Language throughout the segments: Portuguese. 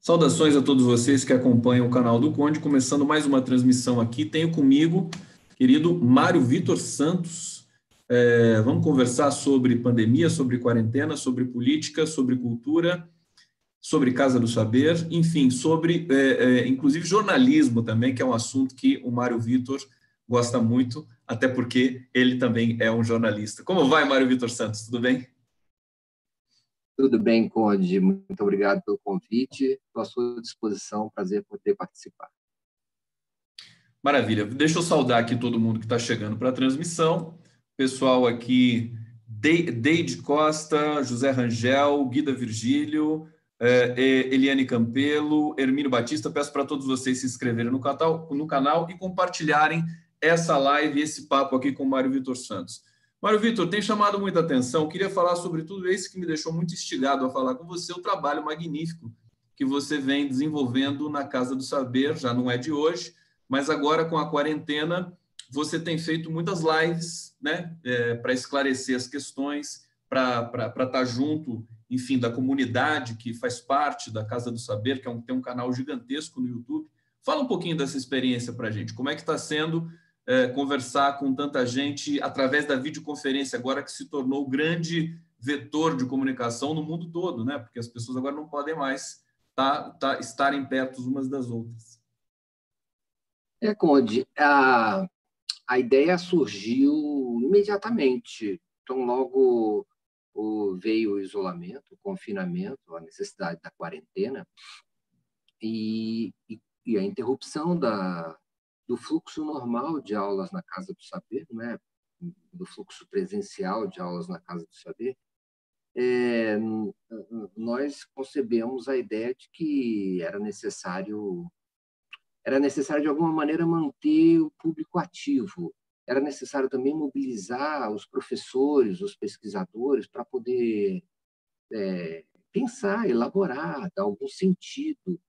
Saudações a todos vocês que acompanham o canal do Conde, começando mais uma transmissão aqui. Tenho comigo, querido Mário Vitor Santos. Vamos conversar sobre pandemia, sobre quarentena, sobre política, sobre cultura, sobre Casa do Saber, enfim, sobre, inclusive, jornalismo também, que é um assunto que o Mário Vitor gosta muito, até porque ele também é um jornalista. Como vai, Mário Vitor Santos? Tudo bem? Tudo bem, Conde. Muito obrigado pelo convite. Estou à sua disposição. Prazer poder participar. Maravilha. Deixa eu saudar aqui todo mundo que está chegando para a transmissão. Pessoal aqui, Deide Costa, José Rangel, Guida Virgílio, Eliane Campelo, Hermínio Batista. Peço para todos vocês se inscreverem no canal e compartilharem essa live, esse papo aqui com o Mário Vitor Santos. Mário Vitor, tem chamado muita atenção. Queria falar sobre tudo isso que me deixou muito instigado a falar com você, o trabalho magnífico que você vem desenvolvendo na Casa do Saber, já não é de hoje, mas agora com a quarentena você tem feito muitas lives, né, para esclarecer as questões, para estar junto, enfim, da comunidade que faz parte da Casa do Saber, que tem um canal gigantesco no YouTube. Fala um pouquinho dessa experiência para a gente. Como é que está sendo conversar com tanta gente através da videoconferência, agora que se tornou o grande vetor de comunicação no mundo todo, né? Porque as pessoas agora não podem mais estarem perto umas das outras. Conde, a ideia surgiu imediatamente. Então, logo veio o isolamento, o confinamento, a necessidade da quarentena e a interrupção do fluxo normal de aulas na Casa do Saber, né? Do fluxo presencial de aulas na Casa do Saber. Nós concebemos a ideia de que era necessário de alguma maneira manter o público ativo, era necessário também mobilizar os professores, os pesquisadores para poder pensar, elaborar, dar algum sentido,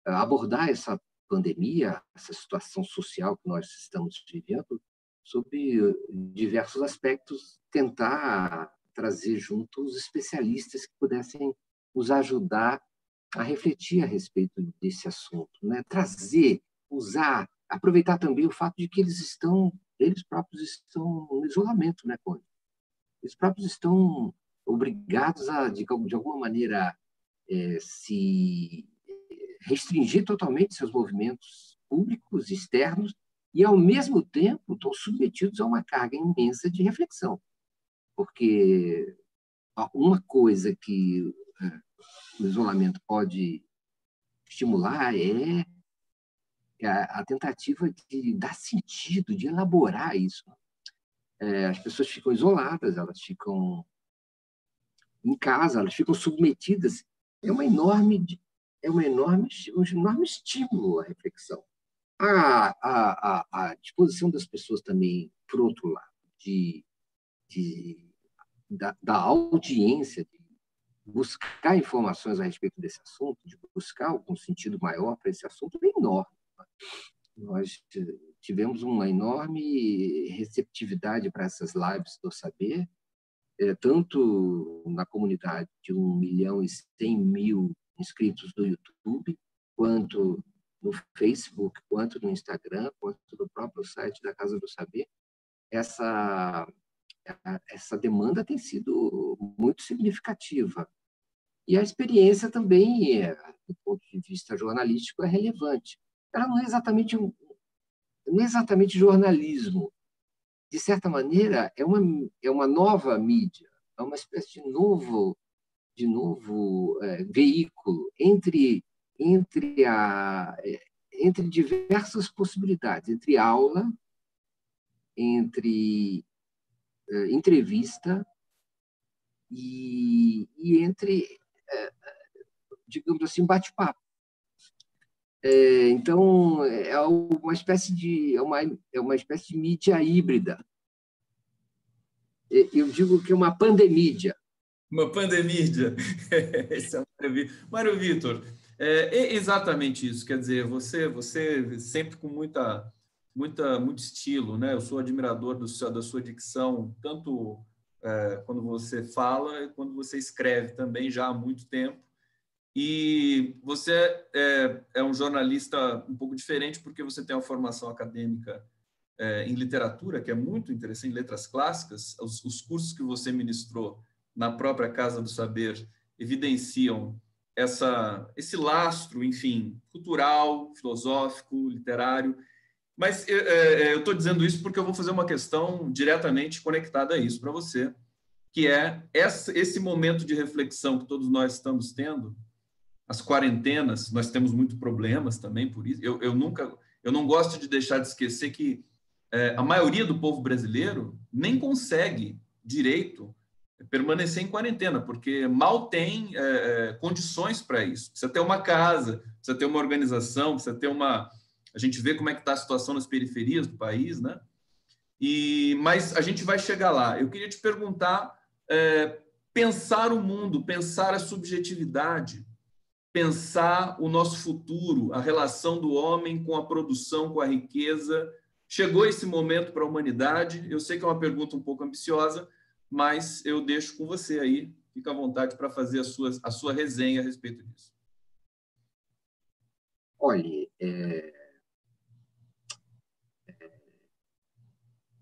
abordar essa pandemia, essa situação social que nós estamos vivendo, sob diversos aspectos, tentar trazer junto os especialistas que pudessem nos ajudar a refletir a respeito desse assunto, né? Trazer, usar, aproveitar também o fato de que eles próprios estão no isolamento, né, Conde? Eles próprios estão obrigados a, de alguma maneira, se restringir totalmente seus movimentos públicos, externos, e, ao mesmo tempo, estão submetidos a uma carga imensa de reflexão. Porque uma coisa que o isolamento pode estimular é a tentativa de dar sentido, de elaborar isso. As pessoas ficam isoladas, elas ficam em casa, elas ficam submetidas. É um enorme estímulo à reflexão. A disposição das pessoas também, por outro lado, da audiência, de buscar informações a respeito desse assunto, de buscar algum sentido maior para esse assunto, é enorme. Nós tivemos uma enorme receptividade para essas lives do saber, tanto na comunidade de 1.100.000 inscritos do YouTube, quanto no Facebook, quanto no Instagram, quanto no próprio site da Casa do Saber. Essa demanda tem sido muito significativa. E a experiência também, do ponto de vista jornalístico, é relevante. Ela não é exatamente jornalismo. De certa maneira, é uma nova mídia, é uma espécie de novo veículo entre diversas possibilidades, entre aula, entre entrevista e entre, digamos assim, bate-papo. Então, é uma espécie de mídia híbrida. Eu digo que é uma pandemídia. Uma pandemídia. Esse é Mário Vitor, é exatamente isso. Quer dizer, você sempre com muito estilo, né? Eu sou admirador da sua dicção, tanto quando você fala quando você escreve também, já há muito tempo. E você é um jornalista um pouco diferente, porque você tem uma formação acadêmica em literatura, que é muito interessante, em letras clássicas. Os cursos que você ministrou na própria Casa do Saber evidenciam esse lastro, enfim, cultural, filosófico, literário. Mas eu estou dizendo isso porque eu vou fazer uma questão diretamente conectada a isso para você, que é esse momento de reflexão que todos nós estamos tendo, as quarentenas. Nós temos muitos problemas também por isso. Eu não gosto de deixar de esquecer que a maioria do povo brasileiro nem consegue direito permanecer em quarentena, porque mal tem condições para isso. Precisa ter uma casa, precisa ter uma organização, precisa ter uma... A gente vê como é que está a situação nas periferias do país, né? Mas a gente vai chegar lá. Eu queria te perguntar, pensar o mundo, pensar a subjetividade, pensar o nosso futuro, a relação do homem com a produção, com a riqueza. Chegou esse momento para a humanidade? Eu sei que é uma pergunta um pouco ambiciosa, mas eu deixo com você aí. Fica à vontade para fazer a sua resenha a respeito disso. Olha,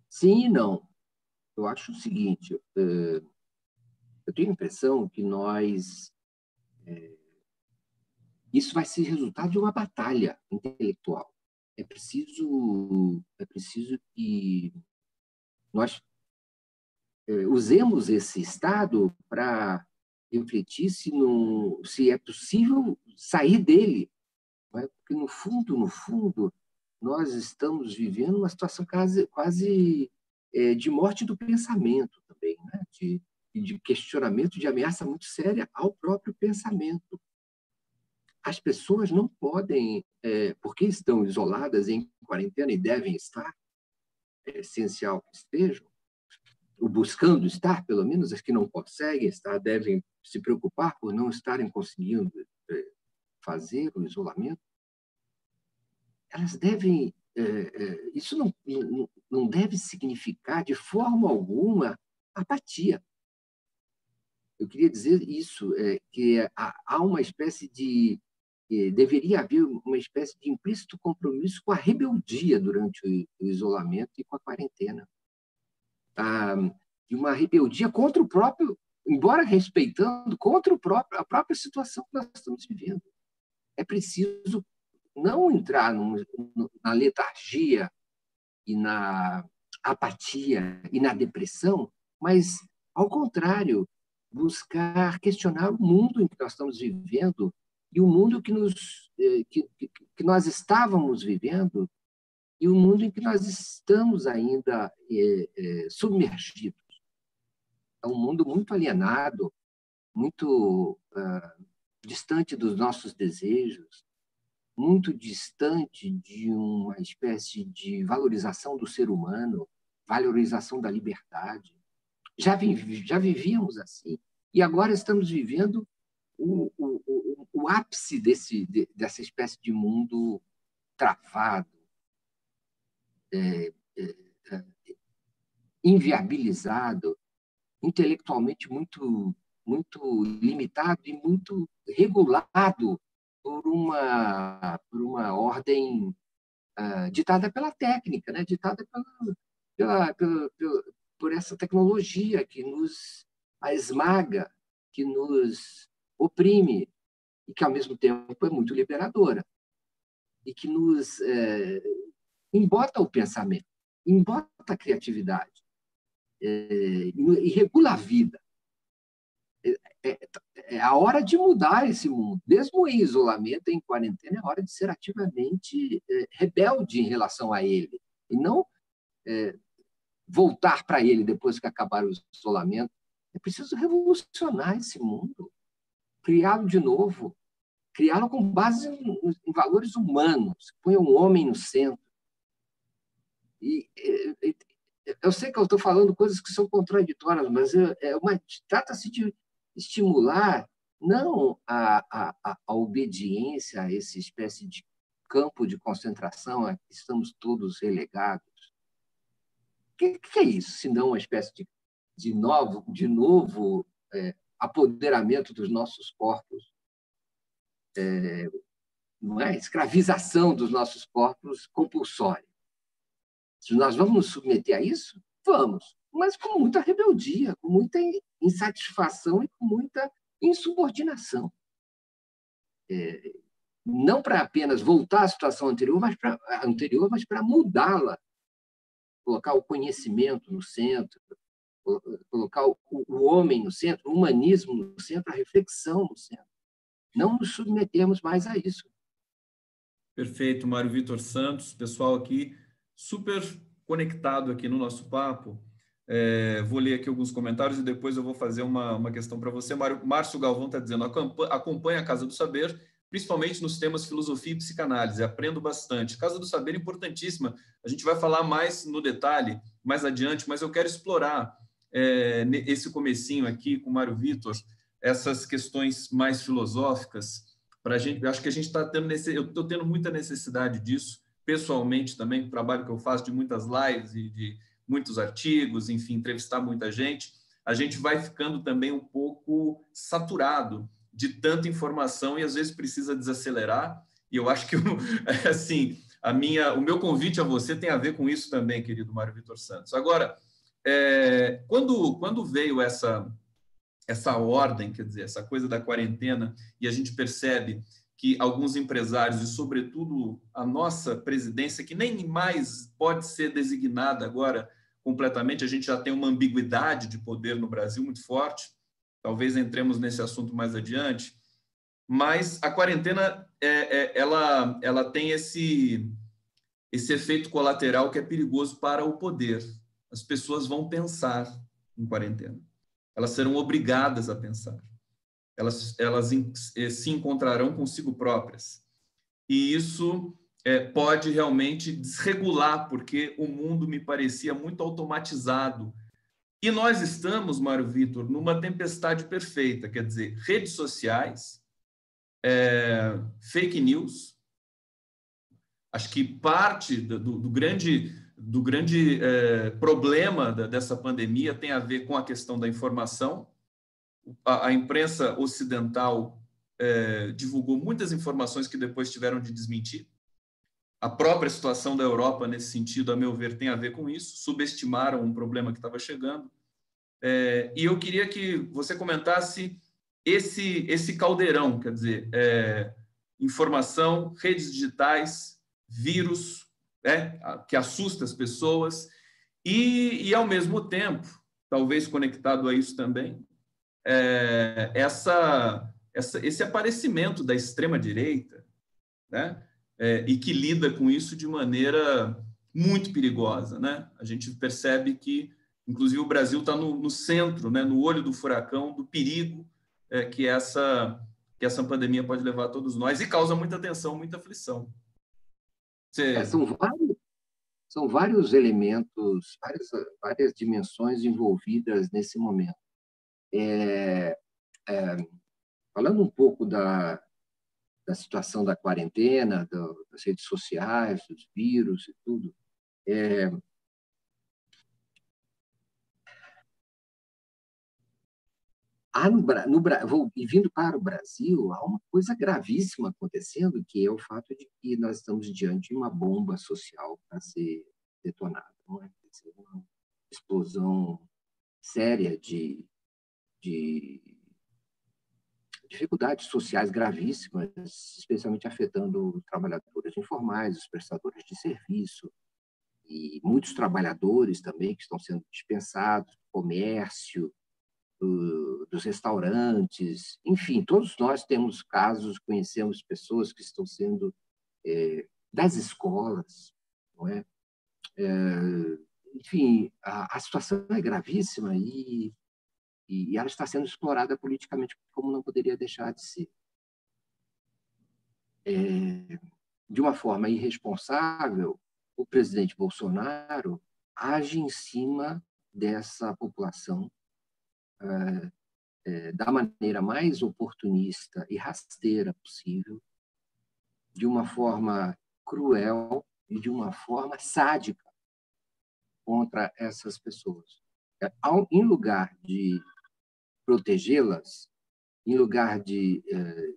sim e não. Eu acho o seguinte, eu tenho a impressão que isso vai ser resultado de uma batalha intelectual. É preciso que nós usemos esse estado para refletir se é possível sair dele. Porque, no fundo, nós estamos vivendo uma situação quase de morte do pensamento também, né? de questionamento, de ameaça muito séria ao próprio pensamento. As pessoas não podem, porque estão isoladas em quarentena e devem estar, é essencial que estejam, ou buscando estar, pelo menos as que não conseguem estar, devem se preocupar por não estarem conseguindo fazer o isolamento. Elas devem... isso não deve significar, de forma alguma, apatia. Eu queria dizer isso, que há uma espécie de... deveria haver uma espécie de implícito compromisso com a rebeldia durante o isolamento e com a quarentena. De uma rebeldia contra o próprio, embora respeitando, contra a própria situação que nós estamos vivendo. É preciso não entrar na letargia e na apatia e na depressão, mas, ao contrário, buscar questionar o mundo em que nós estamos vivendo e o mundo que nós estávamos vivendo e o mundo em que nós estamos ainda submergidos. É um mundo muito alienado, muito distante dos nossos desejos, muito distante de uma espécie de valorização do ser humano, valorização da liberdade. Já vivíamos assim, e agora estamos vivendo o ápice dessa espécie de mundo travado, inviabilizado, intelectualmente muito limitado e muito regulado por uma ordem ditada pela técnica, né? Ditada por essa tecnologia que nos esmaga, que nos oprime e que, ao mesmo tempo, é muito liberadora e que nos embota o pensamento, embota a criatividade e regula a vida. É a hora de mudar esse mundo. Mesmo em isolamento, em quarentena, é hora de ser ativamente rebelde em relação a ele. E não voltar para ele depois que acabar o isolamento. É preciso revolucionar esse mundo, criá-lo de novo, criá-lo com base em valores humanos, que ponham o homem no centro. Eu sei que eu estou falando coisas que são contraditórias, mas trata-se de estimular não a obediência a essa espécie de campo de concentração a que estamos todos relegados. O que é isso, se não uma espécie de novo apoderamento dos nossos corpos não é? Escravização dos nossos corpos compulsória. Se nós vamos nos submeter a isso, vamos, mas com muita rebeldia, com muita insatisfação e com muita insubordinação. Não para apenas voltar à situação anterior, mas para mudá-la, colocar o conhecimento no centro, colocar o homem no centro, o humanismo no centro, a reflexão no centro. Não nos submetemos mais a isso. Perfeito, Mário Vitor Santos, pessoal aqui super conectado aqui no nosso papo. Vou ler aqui alguns comentários e depois eu vou fazer uma questão para você. Márcio Galvão está dizendo: acompanha a Casa do Saber, principalmente nos temas filosofia e psicanálise. Aprendo bastante. Casa do Saber é importantíssima. A gente vai falar mais no detalhe mais adiante, mas eu quero explorar esse comecinho aqui com o Mário Vitor, essas questões mais filosóficas. Pra gente, eu acho que a gente está tendo eu estou tendo muita necessidade disso, pessoalmente também, o trabalho que eu faço de muitas lives e de muitos artigos, enfim, entrevistar muita gente, a gente vai ficando também um pouco saturado de tanta informação e às vezes precisa desacelerar. E eu acho que assim, o meu convite a você tem a ver com isso também, querido Mário Vitor Santos. Agora, quando veio essa ordem, quer dizer, essa coisa da quarentena, e a gente percebe que alguns empresários, e sobretudo a nossa presidência, que nem mais pode ser designada agora completamente, a gente já tem uma ambiguidade de poder no Brasil muito forte, talvez entremos nesse assunto mais adiante, mas a quarentena, ela tem esse efeito colateral que é perigoso para o poder. As pessoas vão pensar em quarentena. Elas serão obrigadas a pensar. Elas se encontrarão consigo próprias. E isso pode realmente desregular, porque o mundo me parecia muito automatizado. E nós estamos, Mário Vitor, numa tempestade perfeita, quer dizer, redes sociais, fake news. Acho que parte do grande problema dessa pandemia tem a ver com a questão da informação. A imprensa ocidental divulgou muitas informações que depois tiveram de desmentir. A própria situação da Europa, nesse sentido, a meu ver, tem a ver com isso. Subestimaram um problema que estava chegando. E eu queria que você comentasse esse caldeirão, quer dizer, informação, redes digitais, vírus, que assusta as pessoas, e, ao mesmo tempo, talvez conectado a isso também, esse aparecimento da extrema-direita, né? E que lida com isso de maneira muito perigosa, né? A gente percebe que, inclusive, o Brasil está no centro, né? No olho do furacão, do perigo que essa pandemia pode levar a todos nós e causa muita tensão, muita aflição. São vários elementos, várias dimensões envolvidas nesse momento. Falando um pouco da situação da quarentena, das redes sociais, dos vírus e tudo, vindo para o Brasil, há uma coisa gravíssima acontecendo, que é o fato de que nós estamos diante de uma bomba social para ser detonada, não é? Quer dizer, uma explosão séria de dificuldades sociais gravíssimas, especialmente afetando trabalhadores informais, os prestadores de serviço, e muitos trabalhadores também que estão sendo dispensados, do comércio, dos restaurantes, enfim, todos nós temos casos, conhecemos pessoas que estão sendo das escolas, não é? Enfim, a situação é gravíssima e ela está sendo explorada politicamente como não poderia deixar de ser. De uma forma irresponsável, o presidente Bolsonaro age em cima dessa população da maneira mais oportunista e rasteira possível, de uma forma cruel e de uma forma sádica contra essas pessoas. Em lugar de protegê-las, em lugar de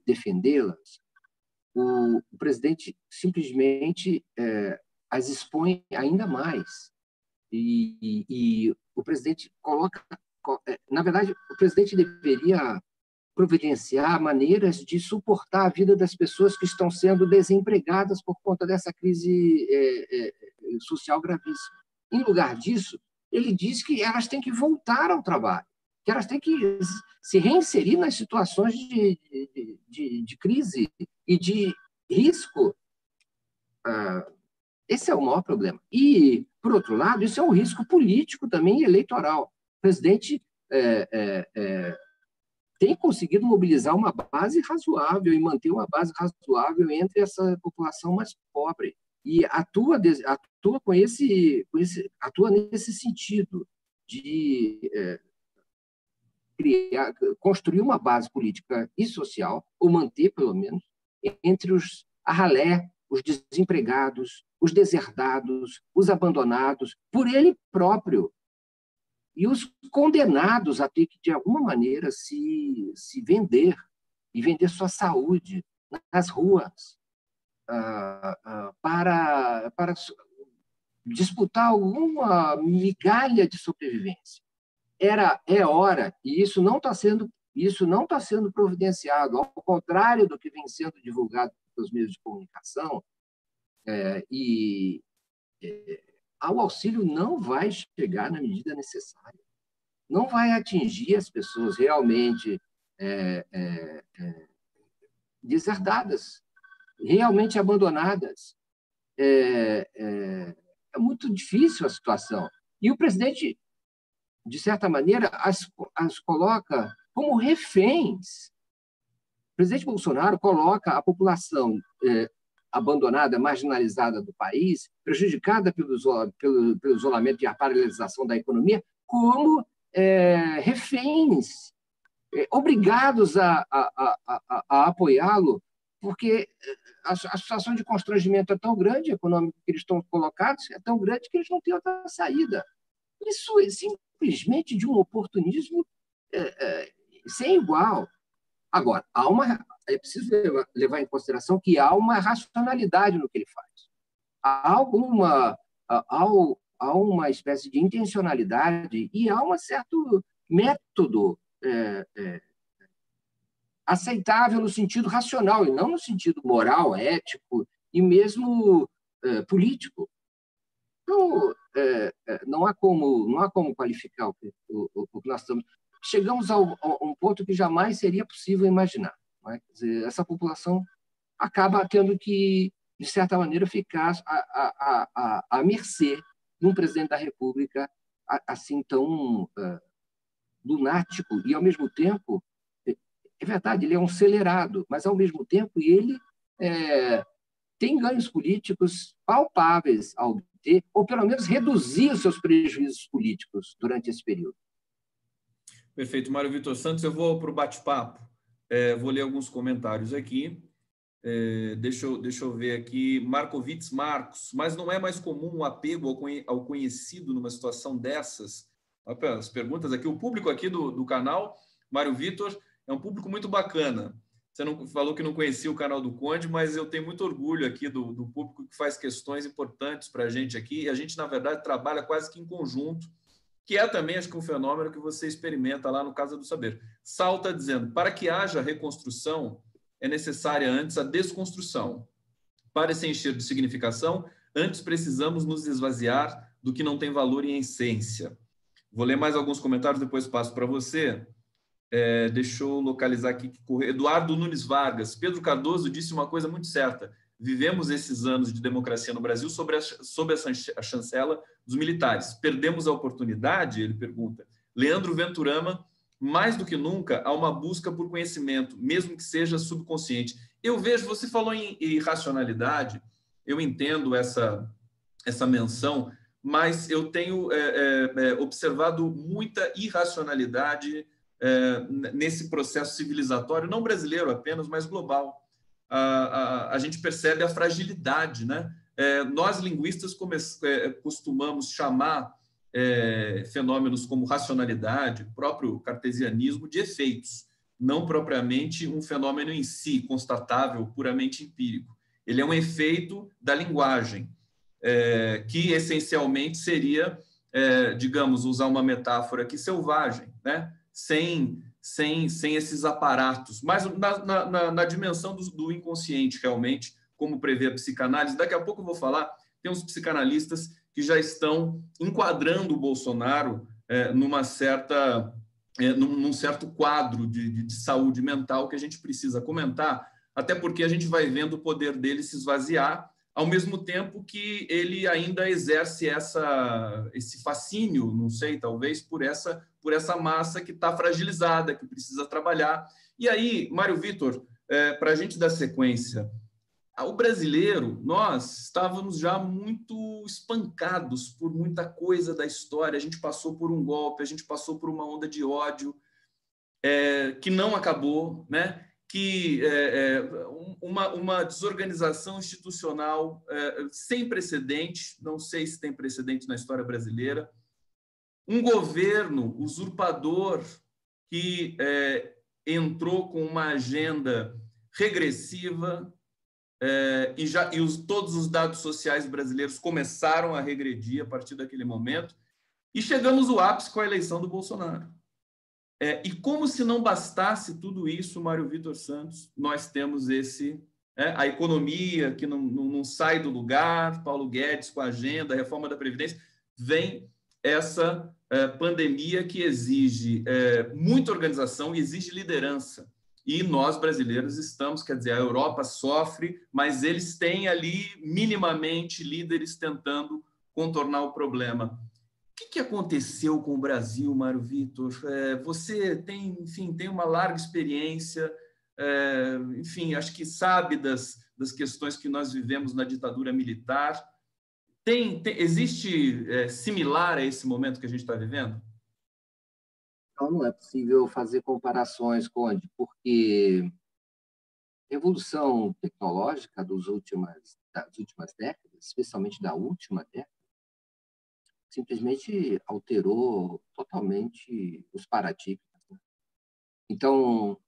defendê-las, o presidente simplesmente as expõe ainda mais. E o presidente coloca... Na verdade, o presidente deveria providenciar maneiras de suportar a vida das pessoas que estão sendo desempregadas por conta dessa crise social gravíssima. Em lugar disso, ele diz que elas têm que voltar ao trabalho, que elas têm que se reinserir nas situações de crise e de risco. Esse é o maior problema. E, por outro lado, isso é um risco político também eleitoral. O presidente tem conseguido mobilizar uma base razoável e manter uma base razoável entre essa população mais pobre. E atua nesse sentido de construir uma base política e social, ou manter, pelo menos, entre a ralé, os desempregados, os deserdados, os abandonados, por ele próprio, e os condenados a ter que, de alguma maneira, se vender, e vender sua saúde nas ruas, para disputar alguma migalha de sobrevivência. É hora, e isso não está sendo providenciado, ao contrário do que vem sendo divulgado pelos meios de comunicação, o auxílio não vai chegar na medida necessária, não vai atingir as pessoas realmente deserdadas, realmente abandonadas. É muito difícil a situação. E o presidente, de certa maneira, as coloca como reféns. O presidente Bolsonaro coloca a população abandonada, marginalizada do país, prejudicada pelo isolamento e a paralisação da economia, como reféns, obrigados a apoiá-lo, porque a situação de constrangimento é tão grande, econômico, que eles estão colocados, é tão grande que eles não têm outra saída. Isso é simplesmente de um oportunismo sem igual. Agora, é preciso levar em consideração que há uma racionalidade no que ele faz. Há uma espécie de intencionalidade e há um certo método aceitável no sentido racional e não no sentido moral, ético e mesmo político. Então, não há como qualificar o que nós estamos... Chegamos a um ponto que jamais seria possível imaginar. Não é? Quer dizer, essa população acaba tendo que, de certa maneira, ficar à mercê de um presidente da República assim tão lunático e, ao mesmo tempo, é verdade, ele é um acelerado, mas, ao mesmo tempo, ele tem ganhos políticos palpáveis ao obter, ou, pelo menos, reduzir os seus prejuízos políticos durante esse período. Perfeito. Mário Vitor Santos, eu vou para o bate-papo. Vou ler alguns comentários aqui. Deixa eu ver aqui. Marcovitz Marcos. Mas não é mais comum o apego ao conhecido numa situação dessas? As perguntas aqui. O público aqui do canal, Mário Vitor, é um público muito bacana. Você não falou que não conhecia o canal do Conde, mas eu tenho muito orgulho aqui do público que faz questões importantes para a gente aqui. E a gente, na verdade, trabalha quase que em conjunto, que é também, acho que, um fenômeno que você experimenta lá no Casa do Saber. Sal está dizendo, para que haja reconstrução, é necessária antes a desconstrução. Para se encher de significação, antes precisamos nos esvaziar do que não tem valor em essência. Vou ler mais alguns comentários, depois passo para você. Deixa eu localizar aqui. Eduardo Nunes Vargas. Pedro Cardoso disse uma coisa muito certa. Vivemos esses anos de democracia no Brasil sob a chancela dos militares. Perdemos a oportunidade? Ele pergunta. Leandro Venturama. Mais do que nunca, há uma busca por conhecimento, mesmo que seja subconsciente. Eu vejo, você falou em irracionalidade, eu entendo essa menção, mas eu tenho observado muita irracionalidade nesse processo civilizatório, não brasileiro apenas, mas global. A gente percebe a fragilidade, né? Nós, linguistas, costumamos chamar fenômenos como racionalidade, próprio cartesianismo, de efeitos. não propriamente um fenômeno em si, constatável, puramente empírico. Ele é um efeito da linguagem, que essencialmente seria, digamos, usar uma metáfora aqui, selvagem, né? sem esses aparatos, mas na dimensão do inconsciente, realmente, como prevê a psicanálise. Daqui a pouco eu vou falar, tem uns psicanalistas que já estão enquadrando o Bolsonaro num certo quadro de saúde mental que a gente precisa comentar, até porque a gente vai vendo o poder dele se esvaziar, ao mesmo tempo que ele ainda exerce esse fascínio, não sei, talvez por essa massa que está fragilizada, que precisa trabalhar. E aí, Mário Vitor, para a gente dar sequência, o brasileiro, nós estávamos já muito espancados por muita coisa da história, a gente passou por um golpe, a gente passou por uma onda de ódio que não acabou, né? Que uma desorganização institucional sem precedente, não sei se tem precedente na história brasileira, um governo usurpador que entrou com uma agenda regressiva, todos os dados sociais brasileiros começaram a regredir a partir daquele momento, e chegamos ao ápice com a eleição do Bolsonaro. E como se não bastasse tudo isso, Mário Vitor Santos, nós temos a economia que não sai do lugar, Paulo Guedes com a agenda, a reforma da Previdência, vem essa pandemia que exige muita organização e exige liderança. E nós, brasileiros, estamos, quer dizer, a Europa sofre, mas eles têm ali, minimamente, líderes tentando contornar o problema. O que aconteceu com o Brasil, Mário Vitor? Você tem, enfim, tem uma larga experiência, enfim, acho que sabe das questões que nós vivemos na ditadura militar. Existe similar a esse momento que a gente está vivendo? Então, não é possível fazer comparações, Conde, porque a evolução tecnológica das últimas décadas, especialmente da última década, simplesmente alterou totalmente os paradigmas. Então,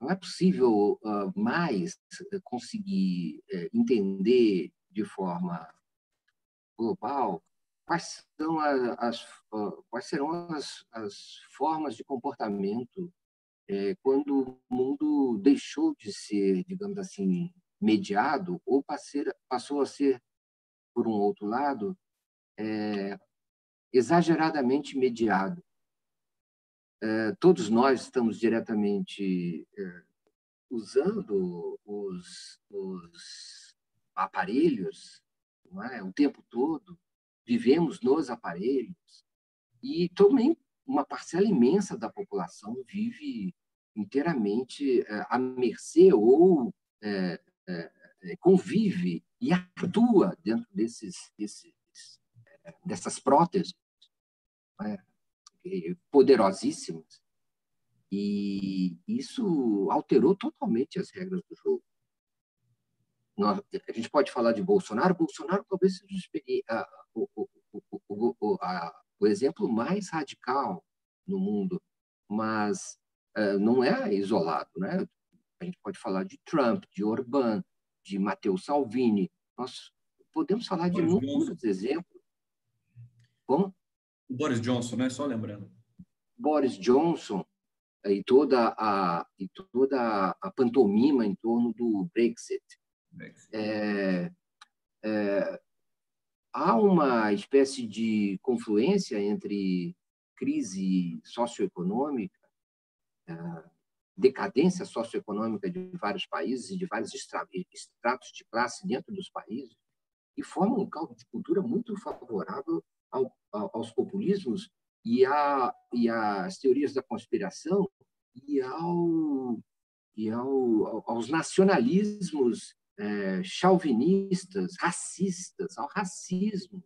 não é possível mais conseguir entender de forma global quais serão as formas de comportamento quando o mundo deixou de ser, digamos assim, mediado ou passou a ser, por um outro lado, exageradamente mediado. Todos nós estamos diretamente usando os aparelhos, não é? O tempo todo, vivemos nos aparelhos, e também uma parcela imensa da população vive inteiramente à mercê ou convive e atua dentro dessas próteses, né, poderosíssimas. E isso alterou totalmente as regras do jogo. A gente pode falar de Bolsonaro. Bolsonaro talvez seja o exemplo mais radical no mundo, mas não é isolado, né? A gente pode falar de Trump, de Orbán, de Matteo Salvini. Nós podemos falar de inúmeros exemplos. Como? O Boris Johnson, né? Só lembrando. Boris Johnson e toda a pantomima em torno do Brexit. Há uma espécie de confluência entre crise socioeconômica, decadência socioeconômica de vários países e de vários estratos de classe dentro dos países, e forma um caldo de cultura muito favorável aos populismos e às teorias da conspiração e aos nacionalismos chauvinistas, racistas, ao racismo.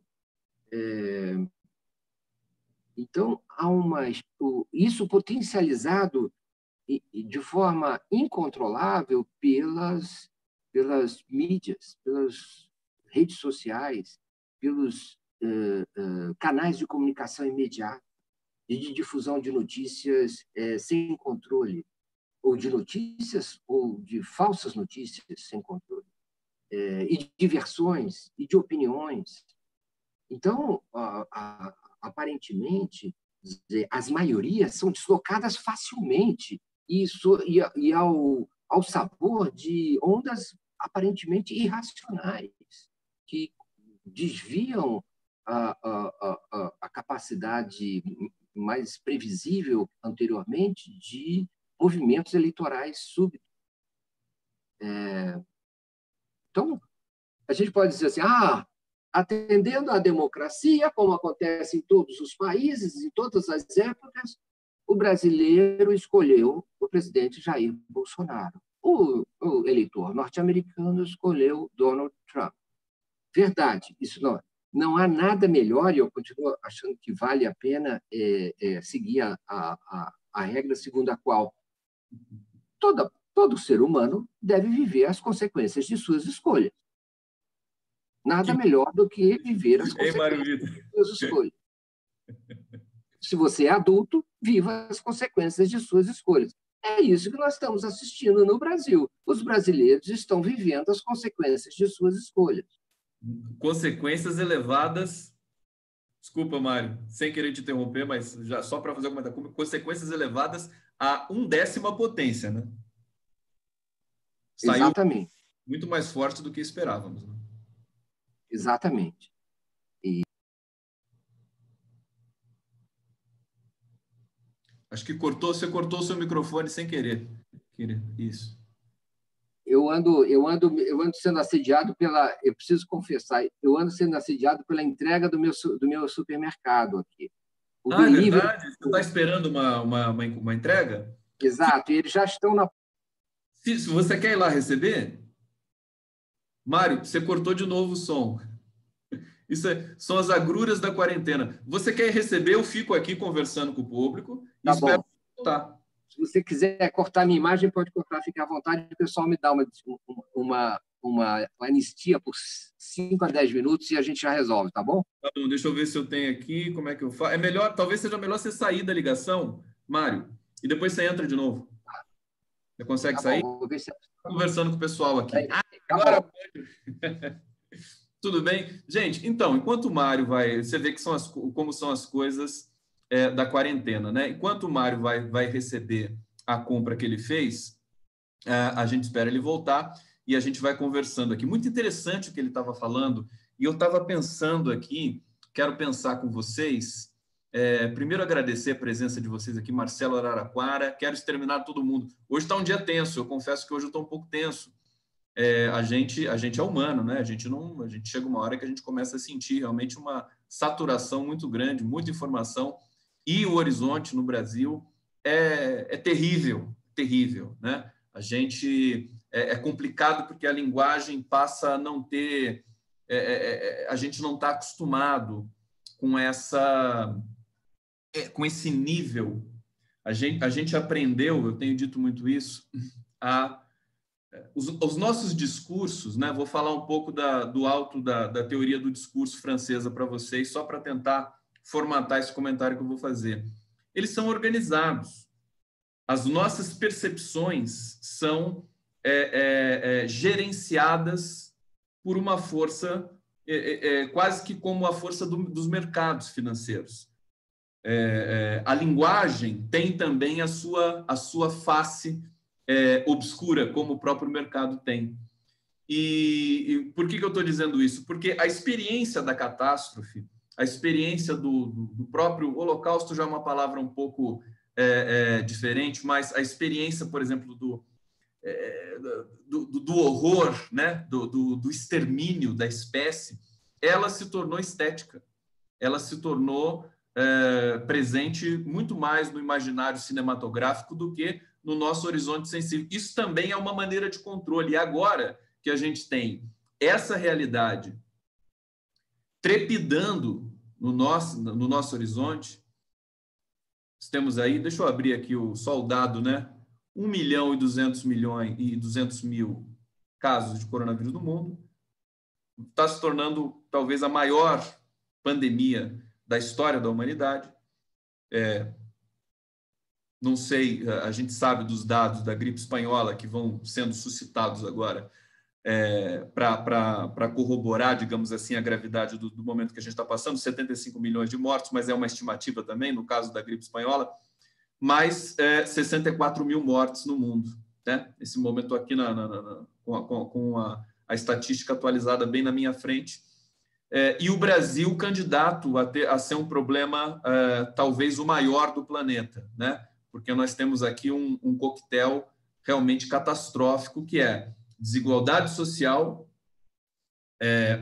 Então, isso potencializado de forma incontrolável pelas mídias, pelas redes sociais, pelos canais de comunicação imediata e de difusão de notícias sem controle. ou de notícias, ou de falsas notícias sem controle, e de versões, e de opiniões. Então, aparentemente, as maiorias são deslocadas facilmente e ao sabor de ondas aparentemente irracionais, que desviam a capacidade mais previsível anteriormente de movimentos eleitorais súbitos. Então, a gente pode dizer assim, atendendo à democracia, como acontece em todos os países, em todas as épocas, o brasileiro escolheu o presidente Jair Bolsonaro. O eleitor norte-americano escolheu Donald Trump. Verdade, isso não há nada melhor, e eu continuo achando que vale a pena seguir a regra segundo a qual todo ser humano deve viver as consequências de suas escolhas. Nada melhor do que viver as consequências de suas escolhas. Se você é adulto, viva as consequências de suas escolhas. É isso que nós estamos assistindo no Brasil. Os brasileiros estão vivendo as consequências de suas escolhas. Consequências elevadas. Desculpa, Mário, sem querer te interromper, mas já só para fazer um comentário. Consequências elevadas a 1/10 potência, né? Saiu Exatamente. muito mais forte do que esperávamos. Né? Exatamente. Acho que você cortou o seu microfone sem querer. Isso. Eu ando sendo assediado eu preciso confessar, eu ando sendo assediado pela entrega do meu supermercado aqui. É verdade? Você está esperando uma entrega? Exato, e eles já estão na... Se você quer ir lá receber, Mário, você cortou de novo o som. São as agruras da quarentena. Você quer receber, eu fico aqui conversando com o público e espero voltar. Se você quiser cortar minha imagem, pode cortar, fique à vontade. O pessoal me dá uma anistia por 5 a 10 minutos e a gente já resolve, tá bom? Tá bom, deixa eu ver se eu tenho aqui, como é que eu faço. Talvez seja melhor você sair da ligação, Mário, e depois você entra de novo. Você consegue sair? Bom, vou ver se... Conversando com o pessoal aqui. Agora pode. Tudo bem? Gente, então, enquanto o Mário você vê que como são as coisas da quarentena, né? Enquanto o Mário vai receber a compra que ele fez, a gente espera ele voltar e a gente vai conversando aqui. Muito interessante o que ele estava falando, e eu estava pensando aqui, quero pensar com vocês, primeiro agradecer a presença de vocês aqui, Marcelo Araraquara, quero exterminar todo mundo. Hoje está um dia tenso, eu confesso que hoje eu estou um pouco tenso. A gente é humano, né? A gente chega uma hora que a gente começa a sentir realmente uma saturação muito grande, muita informação, e o horizonte no Brasil é terrível, terrível, né? A gente é complicado porque a linguagem passa a não ter, a gente não está acostumado com com esse nível. A gente aprendeu, eu tenho dito muito isso, os nossos discursos, né? Vou falar um pouco do alto da teoria do discurso francesa para vocês, só para tentar formatar esse comentário que eu vou fazer. Eles são organizados. As nossas percepções são gerenciadas por uma força, quase que como a força dos mercados financeiros. A linguagem tem também a sua face obscura, como o próprio mercado tem. E por que eu estou dizendo isso? Porque a experiência da catástrofe, a experiência do próprio Holocausto já é uma palavra um pouco diferente, mas a experiência, por exemplo, do horror, né? do extermínio da espécie, ela se tornou estética, ela se tornou presente muito mais no imaginário cinematográfico do que no nosso horizonte sensível. Isso também é uma maneira de controle. E agora que a gente tem essa realidade trepidando no nosso horizonte, temos aí, deixa eu abrir aqui só o dado, né? 1.200.000 casos de coronavírus no mundo. Está se tornando talvez a maior pandemia da história da humanidade. não sei, a gente sabe dos dados da gripe espanhola que vão sendo suscitados agora para corroborar, digamos assim, a gravidade do momento que a gente está passando, 75 milhões de mortos, mas é uma estimativa também, no caso da gripe espanhola, mais 64 mil mortes no mundo. Né? Esse momento aqui com a estatística atualizada bem na minha frente. E o Brasil candidato a ser um problema talvez o maior do planeta, né? Porque nós temos aqui um coquetel realmente catastrófico, que é desigualdade social,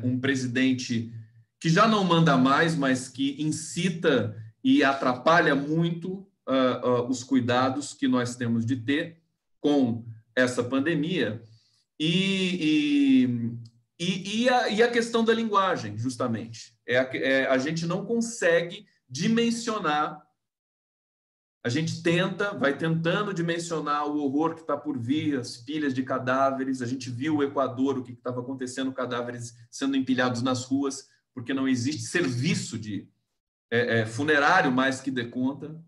um presidente que já não manda mais, mas que incita e atrapalha muito os cuidados que nós temos de ter com essa pandemia, e a questão da linguagem, justamente. A gente não consegue dimensionar, a gente vai tentando dimensionar o horror que está por vir, as pilhas de cadáveres. A gente viu o Equador, o que estava acontecendo, cadáveres sendo empilhados nas ruas, porque não existe serviço de funerário mais que dê conta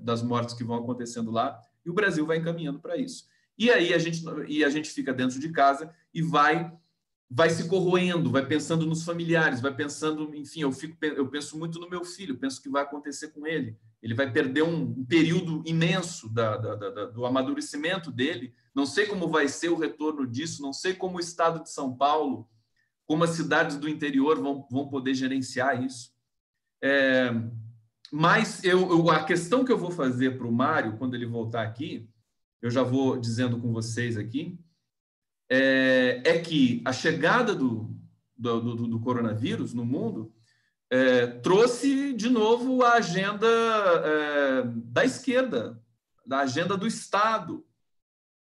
das mortes que vão acontecendo lá, e o Brasil vai encaminhando para isso. E aí a gente fica dentro de casa e vai se corroendo, vai pensando nos familiares, vai pensando, enfim, eu penso muito no meu filho, penso o que vai acontecer com ele. Ele vai perder um período imenso do amadurecimento dele. Não sei como vai ser o retorno disso, não sei como o estado de São Paulo, como as cidades do interior vão poder gerenciar isso. Mas a questão que eu vou fazer para o Mário, quando ele voltar aqui, eu já vou dizendo com vocês aqui, que a chegada do coronavírus no mundo trouxe de novo a agenda da esquerda, da agenda do Estado,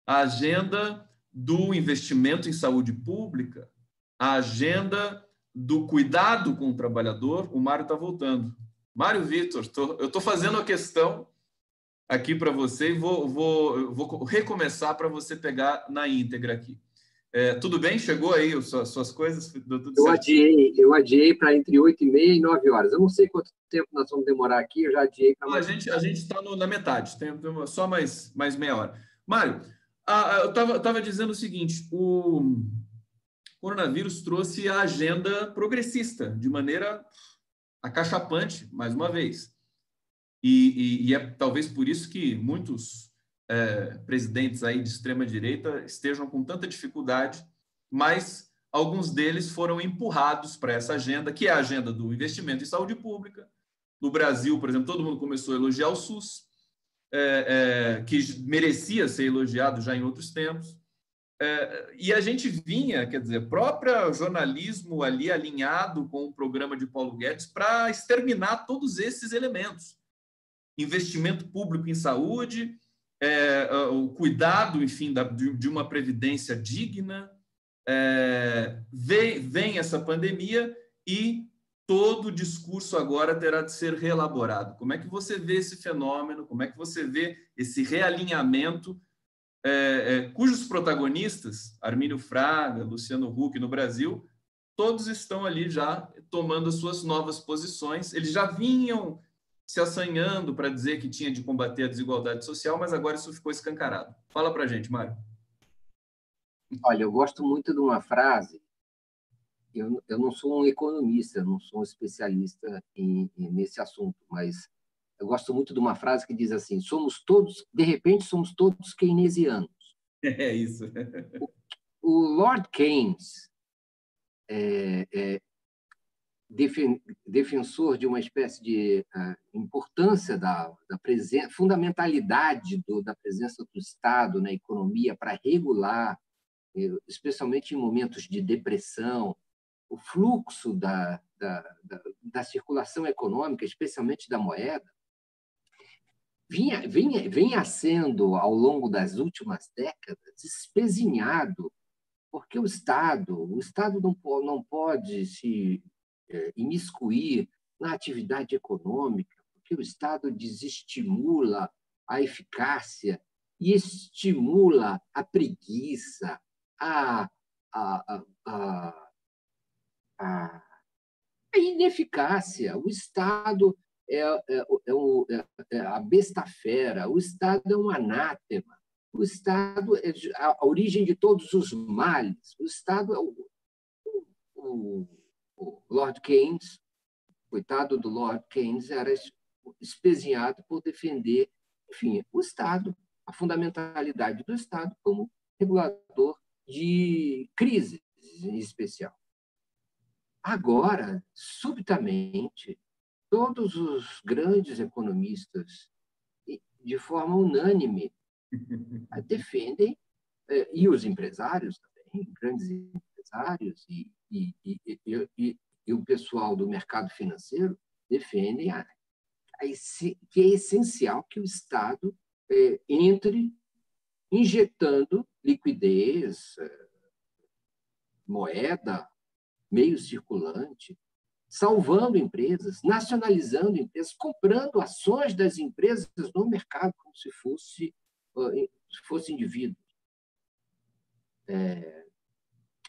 a agenda do investimento em saúde pública, a agenda do cuidado com o trabalhador. O Mário está voltando. Mário Vitor, eu estou fazendo a questão aqui para você e vou recomeçar para você pegar na íntegra aqui. Tudo bem? Chegou aí suas coisas? Deu tudo certo? Eu adiei para entre 8h30 e 9 horas. Eu não sei quanto tempo nós vamos demorar aqui, eu já adiei para mais. A gente está na metade, tem só mais meia hora. Mário, eu estava dizendo o seguinte: o coronavírus trouxe a agenda progressista de maneira acachapante, mais uma vez. E é talvez por isso que muitos presidentes aí de extrema-direita estejam com tanta dificuldade, mas alguns deles foram empurrados para essa agenda, que é a agenda do investimento em saúde pública. No Brasil, por exemplo, todo mundo começou a elogiar o SUS, que merecia ser elogiado já em outros tempos. E a gente vinha, quer dizer, próprio jornalismo ali alinhado com o programa de Paulo Guedes para exterminar todos esses elementos. Investimento público em saúde, o cuidado, enfim, de uma previdência digna. Vem essa pandemia e todo o discurso agora terá de ser reelaborado. Como é que você vê esse fenômeno? Como é que você vê esse realinhamento, cujos protagonistas, Armínio Fraga, Luciano Huck no Brasil, todos estão ali já tomando as suas novas posições. Eles já vinham se assanhando para dizer que tinha de combater a desigualdade social, mas agora isso ficou escancarado. Fala para a gente, Mário. Olha, eu gosto muito de uma frase. Eu não sou um economista, não sou um especialista nesse assunto, mas eu gosto muito de uma frase que diz assim: de repente, somos todos keynesianos. É isso. O Lord Keynes, defensor de uma espécie de importância da fundamentalidade da presença do Estado na economia para regular, especialmente em momentos de depressão, o fluxo da circulação econômica, especialmente da moeda, vinha sendo, ao longo das últimas décadas, espezinhado, porque o Estado não pode se imiscuir na atividade econômica, porque o Estado desestimula a eficácia e estimula a preguiça, a ineficácia. O Estado a besta-fera, o Estado é um anátema, o Estado é a origem de todos os males, o Estado é o Lord Keynes, coitado do Lord Keynes, era espezinhado por defender, enfim, o Estado, a fundamentalidade do Estado como regulador de crises, em especial. Agora, subitamente, todos os grandes economistas, de forma unânime, defendem, e os empresários também, grandes empresários e o pessoal do mercado financeiro defendem que é essencial que o Estado entre injetando liquidez, moeda, meio circulante, salvando empresas, nacionalizando empresas, comprando ações das empresas no mercado como se fosse indivíduo.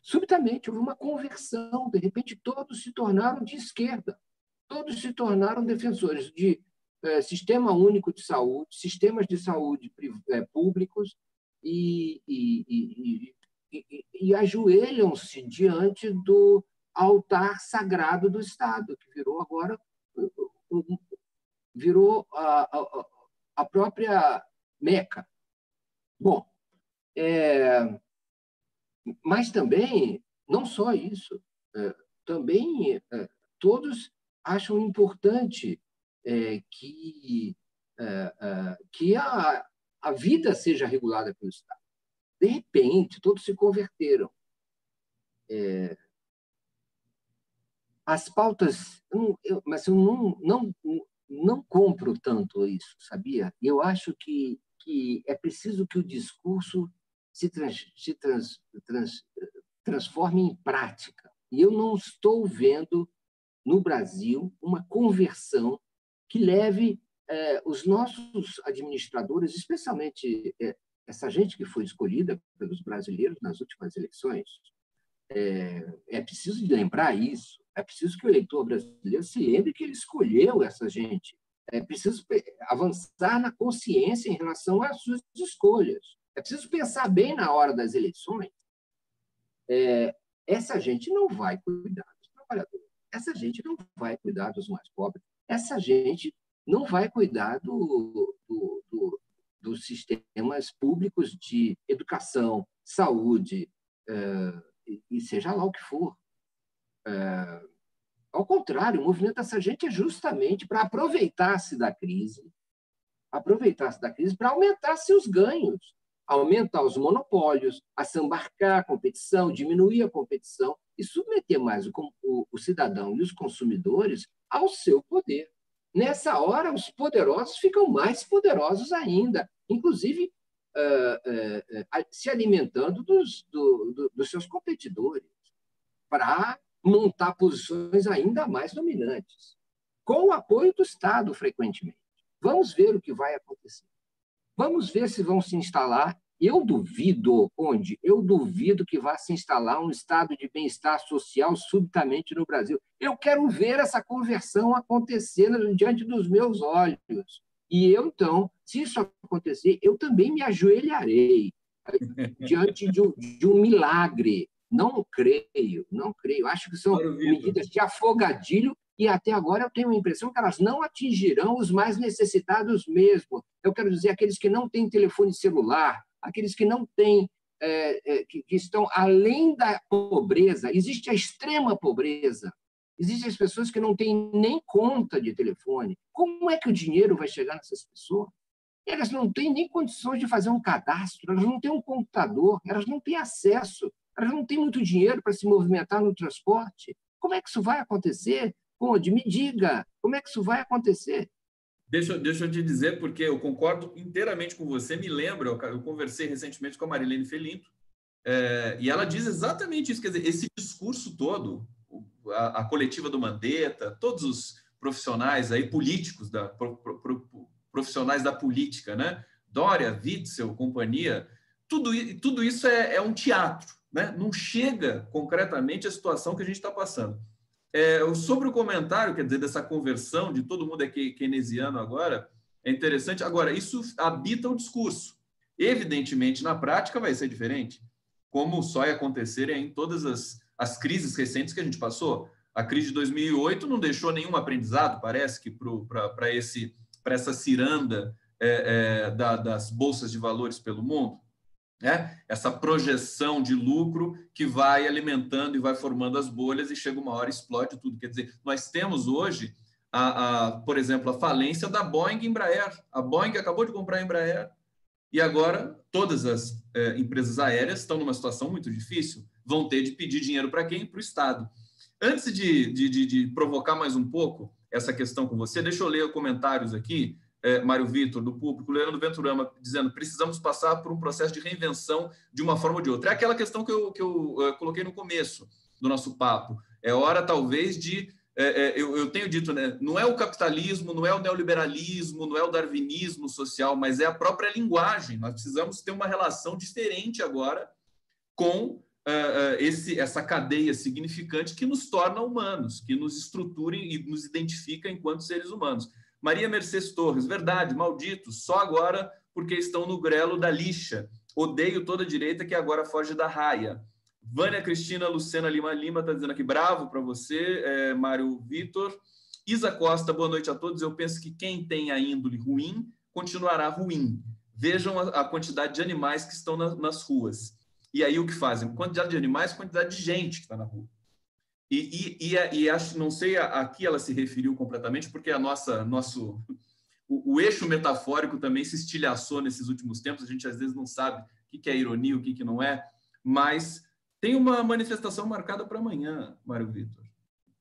Subitamente houve uma conversão, de repente todos se tornaram de esquerda, todos se tornaram defensores de sistema único de saúde, sistemas de saúde públicos e ajoelham-se diante do altar sagrado do Estado, que virou agora a própria Meca. Bom, mas também, não só isso, também todos acham importante que a vida seja regulada pelo Estado. De repente, todos se converteram. As pautas... mas eu não compro tanto isso, sabia? Eu acho que é preciso que o discurso se transforme em prática. E eu não estou vendo, no Brasil, uma conversão que leve os nossos administradores, especialmente essa gente que foi escolhida pelos brasileiros nas últimas eleições. É preciso lembrar isso. É preciso que o eleitor brasileiro se lembre que ele escolheu essa gente. É preciso avançar na consciência em relação às suas escolhas. É preciso pensar bem na hora das eleições. Essa gente não vai cuidar dos trabalhadores. Essa gente não vai cuidar dos mais pobres. Essa gente não vai cuidar dos sistemas públicos de educação, saúde, e seja lá o que for. Ao contrário, o movimento dessa gente é justamente para aproveitar-se da crise para aumentar seus ganhos, aumentar os monopólios, assambarcar a competição, diminuir a competição e submeter mais o cidadão e os consumidores ao seu poder. Nessa hora, os poderosos ficam mais poderosos ainda, inclusive se alimentando dos seus competidores, para montar posições ainda mais dominantes, com o apoio do Estado, frequentemente. Vamos ver o que vai acontecer. Vamos ver se vão se instalar. Eu duvido que vá se instalar um estado de bem-estar social subitamente no Brasil. Eu quero ver essa conversão acontecer diante dos meus olhos. E eu, então, se isso acontecer, eu também me ajoelharei diante de um milagre. Não creio. Acho que são medidas de afogadilho e até agora eu tenho a impressão que elas não atingirão os mais necessitados mesmo. Eu quero dizer, aqueles que não têm telefone celular, aqueles que não têm, que estão além da pobreza. Existe a extrema pobreza. Existem as pessoas que não têm nem conta de telefone. Como é que o dinheiro vai chegar nessas pessoas? Elas não têm nem condições de fazer um cadastro, elas não têm um computador, elas não têm acesso, elas não têm muito dinheiro para se movimentar no transporte. Como é que isso vai acontecer? Conde, me diga, como é que isso vai acontecer? Deixa eu te dizer, porque eu concordo inteiramente com você. Me lembra, eu conversei recentemente com a Marilene Felinto, e ela diz exatamente isso. Quer dizer, esse discurso todo, a coletiva do Mandetta, todos os profissionais aí, políticos, profissionais da política, né? Dória, Witzel, companhia, tudo isso é um teatro, né? Não chega concretamente à situação que a gente está passando. Sobre o comentário, quer dizer, dessa conversão de todo mundo é keynesiano agora, é interessante. Agora, isso habita o discurso. Evidentemente, na prática vai ser diferente, como só ia acontecer em todas as crises recentes que a gente passou. A crise de 2008 não deixou nenhum aprendizado, parece que para essa ciranda das bolsas de valores pelo mundo, né? Essa projeção de lucro que vai alimentando e vai formando as bolhas e chega uma hora e explode tudo. Quer dizer, nós temos hoje, por exemplo, a falência da Boeing e Embraer. A Boeing acabou de comprar a Embraer e agora todas as empresas aéreas estão numa situação muito difícil. Vão ter de pedir dinheiro para quem? Para o Estado. Antes de provocar mais um pouco essa questão com você, deixa eu ler comentários aqui. Mário Vitor, do público, Leandro Venturama, dizendo precisamos passar por um processo de reinvenção de uma forma ou de outra. É aquela questão que eu coloquei no começo do nosso papo. É hora, talvez, eu tenho dito, né, não é o capitalismo, não é o neoliberalismo, não é o darwinismo social, mas é a própria linguagem. Nós precisamos ter uma relação diferente agora com essa cadeia significante que nos torna humanos, que nos estrutura e nos identifica enquanto seres humanos. Maria Mercedes Torres, verdade, malditos, só agora porque estão no grelo da lixa. Odeio toda a direita que agora foge da raia. Vânia Cristina Lucena Lima está dizendo aqui, bravo para você, Mário Vitor. Isa Costa, boa noite a todos. Eu penso que quem tem a índole ruim continuará ruim. Vejam a quantidade de animais que estão nas ruas. E aí o que fazem? Quantidade de animais, quantidade de gente que está na rua. E acho, não sei a que ela se referiu completamente, porque o eixo metafórico também se estilhaçou nesses últimos tempos. A gente às vezes não sabe o que é ironia, o que não é, mas tem uma manifestação marcada para amanhã, Mário Vitor,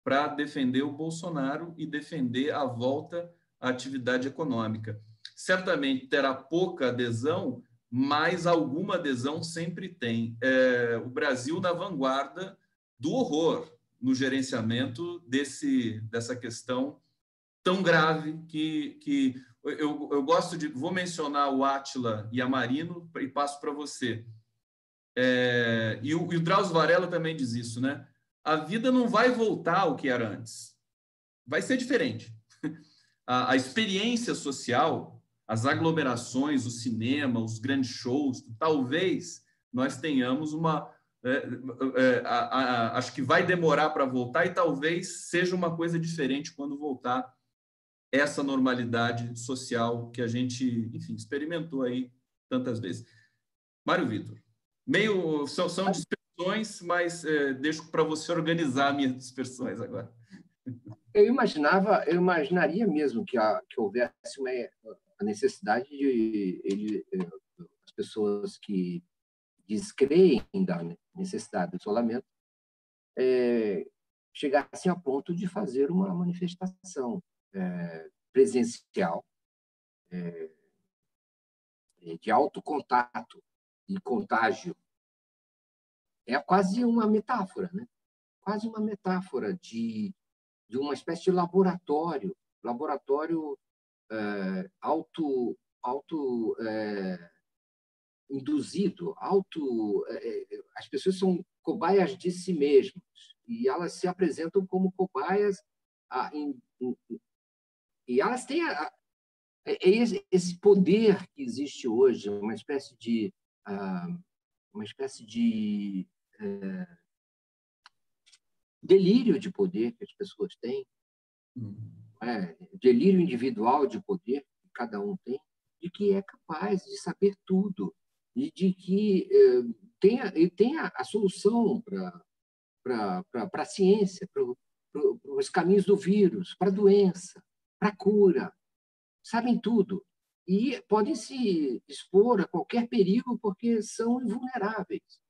para defender o Bolsonaro e defender a volta à atividade econômica. Certamente terá pouca adesão, mas alguma adesão sempre tem. O Brasil na vanguarda do horror no gerenciamento dessa questão tão grave que eu gosto de... Vou mencionar o Átila e a Marino e passo para você. E o Drauzio Varela também diz isso, né? A vida não vai voltar ao que era antes. Vai ser diferente. A experiência social, as aglomerações, o cinema, os grandes shows, talvez nós tenhamos acho que vai demorar para voltar e talvez seja uma coisa diferente quando voltar essa normalidade social que a gente, enfim, experimentou aí tantas vezes. Mário Vitor, são dispersões, mas deixo para você organizar minhas dispersões agora. Eu imaginaria mesmo que houvesse a necessidade de as pessoas que descreem da necessidade do isolamento chegassem a ponto de fazer uma manifestação presencial de alto contato e contágio. É quase uma metáfora, né? Quase uma metáfora de uma espécie de laboratório induzido, as pessoas são cobaias de si mesmas e elas se apresentam como cobaias e elas têm esse poder que existe hoje, uma espécie de delírio de poder que as pessoas têm, delírio individual de poder que cada um tem, de que é capaz de saber tudo e de que tem a solução para a ciência, para os caminhos do vírus, para a doença, para a cura. Sabem tudo. E podem se expor a qualquer perigo porque são invulneráveis.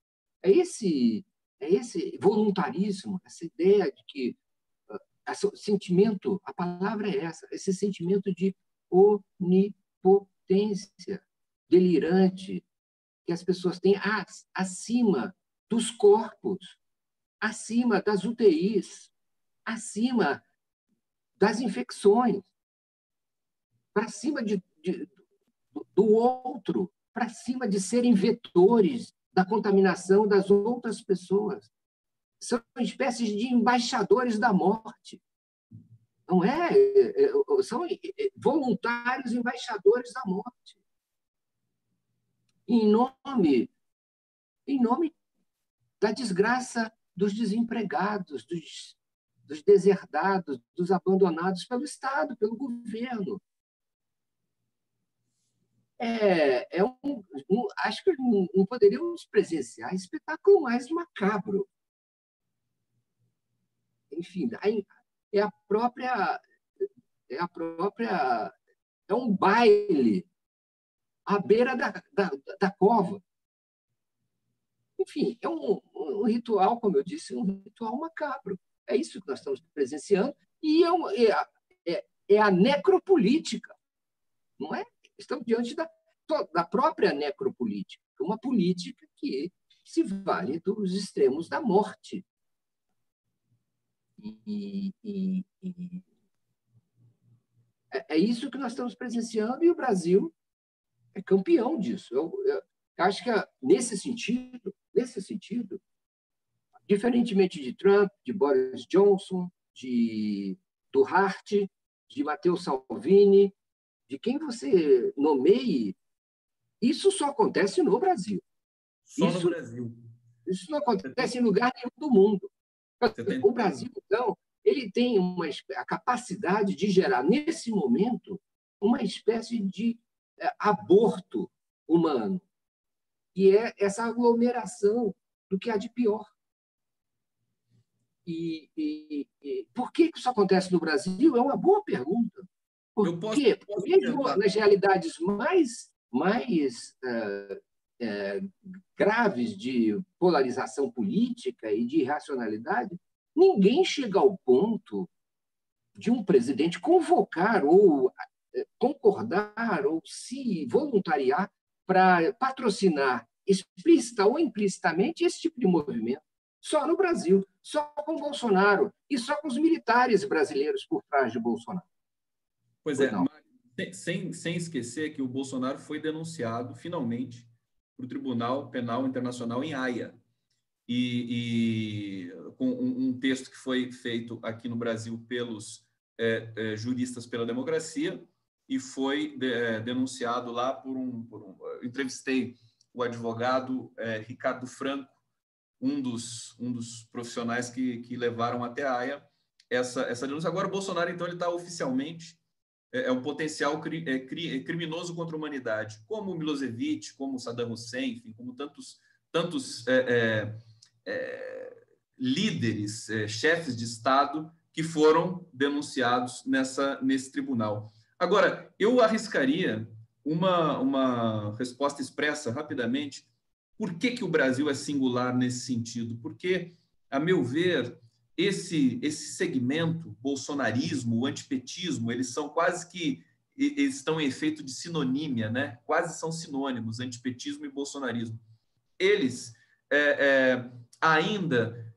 É esse voluntarismo, essa ideia de que esse sentimento, a palavra é essa, esse sentimento de onipotência delirante que as pessoas têm acima dos corpos, acima das UTIs, acima das infecções, para cima do outro, para cima de serem vetores da contaminação das outras pessoas. são espécies de embaixadores da morte. Não é? São voluntários embaixadores da morte. Em nome da desgraça dos desempregados, dos deserdados, dos abandonados pelo Estado, pelo governo. Acho que não poderíamos presenciar espetáculo mais macabro. Enfim, é um baile à beira da cova. Enfim, é um ritual, como eu disse, um ritual macabro. É isso que nós estamos presenciando e é a necropolítica, não é? Estamos diante da própria necropolítica, uma política que se vale dos extremos da morte. É isso que nós estamos presenciando e o Brasil é campeão disso. Eu acho que, nesse sentido, diferentemente de Trump, de Boris Johnson, de Duarte, de Matteo Salvini, de quem você nomeie, isso só acontece no Brasil. No Brasil. Isso não acontece em lugar nenhum do mundo. O Brasil, então, ele tem a capacidade de gerar, nesse momento, uma espécie de aborto humano, que é essa aglomeração do que há de pior. Por que isso acontece no Brasil? É uma boa pergunta. Porque mesmo nas realidades mais graves de polarização política e de irracionalidade, ninguém chega ao ponto de um presidente convocar ou concordar ou se voluntariar para patrocinar explícita ou implicitamente esse tipo de movimento. Só no Brasil, só com Bolsonaro e só com os militares brasileiros por trás de Bolsonaro. Pois é, sem esquecer que o Bolsonaro foi denunciado, finalmente, para o Tribunal Penal Internacional em Haia. E com um texto que foi feito aqui no Brasil pelos juristas pela democracia e foi denunciado lá por um... Eu entrevistei o advogado Ricardo Franco, um dos profissionais que levaram até a Haia essa denúncia. Agora, o Bolsonaro, então, ele está oficialmente um potencial criminoso contra a humanidade, como o Milosevic, como o Saddam Hussein, enfim, como tantos líderes, chefes de Estado que foram denunciados nesse tribunal. Agora, eu arriscaria uma resposta expressa rapidamente. Por que o Brasil é singular nesse sentido? Porque, a meu ver, esse segmento, bolsonarismo, o antipetismo, eles são quase que eles estão em efeito de sinonímia, né? Quase são sinônimos, antipetismo e bolsonarismo. Eles ainda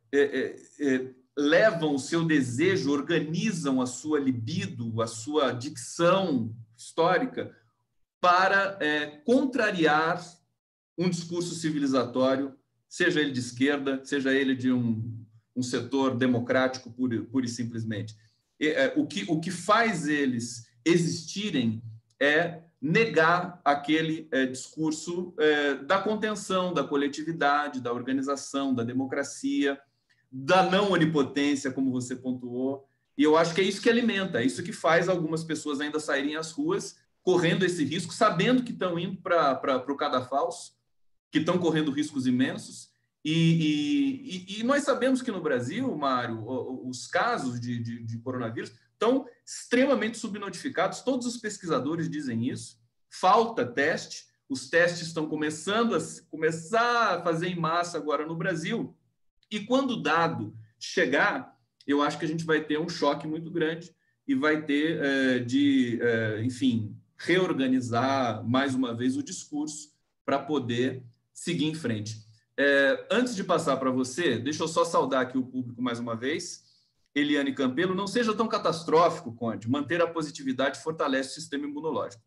levam o seu desejo, organizam a sua libido, a sua dicção histórica para contrariar um discurso civilizatório, seja ele de esquerda, seja ele de um setor democrático pura e simplesmente. O que faz eles existirem é negar aquele discurso da contenção, da coletividade, da organização, da democracia, da não onipotência, como você pontuou. E eu acho que é isso que alimenta, é isso que faz algumas pessoas ainda saírem às ruas, correndo esse risco, sabendo que estão indo para o cadafalso, que estão correndo riscos imensos. E nós sabemos que no Brasil, Mário, os casos de coronavírus estão extremamente subnotificados, todos os pesquisadores dizem isso, falta teste, os testes estão começando a fazer em massa agora no Brasil, e quando o dado chegar, eu acho que a gente vai ter um choque muito grande e vai ter enfim, reorganizar mais uma vez o discurso para poder seguir em frente. Antes de passar para você, deixa eu só saudar aqui o público mais uma vez. Eliane Campelo, não seja tão catastrófico, Conde. Manter a positividade fortalece o sistema imunológico.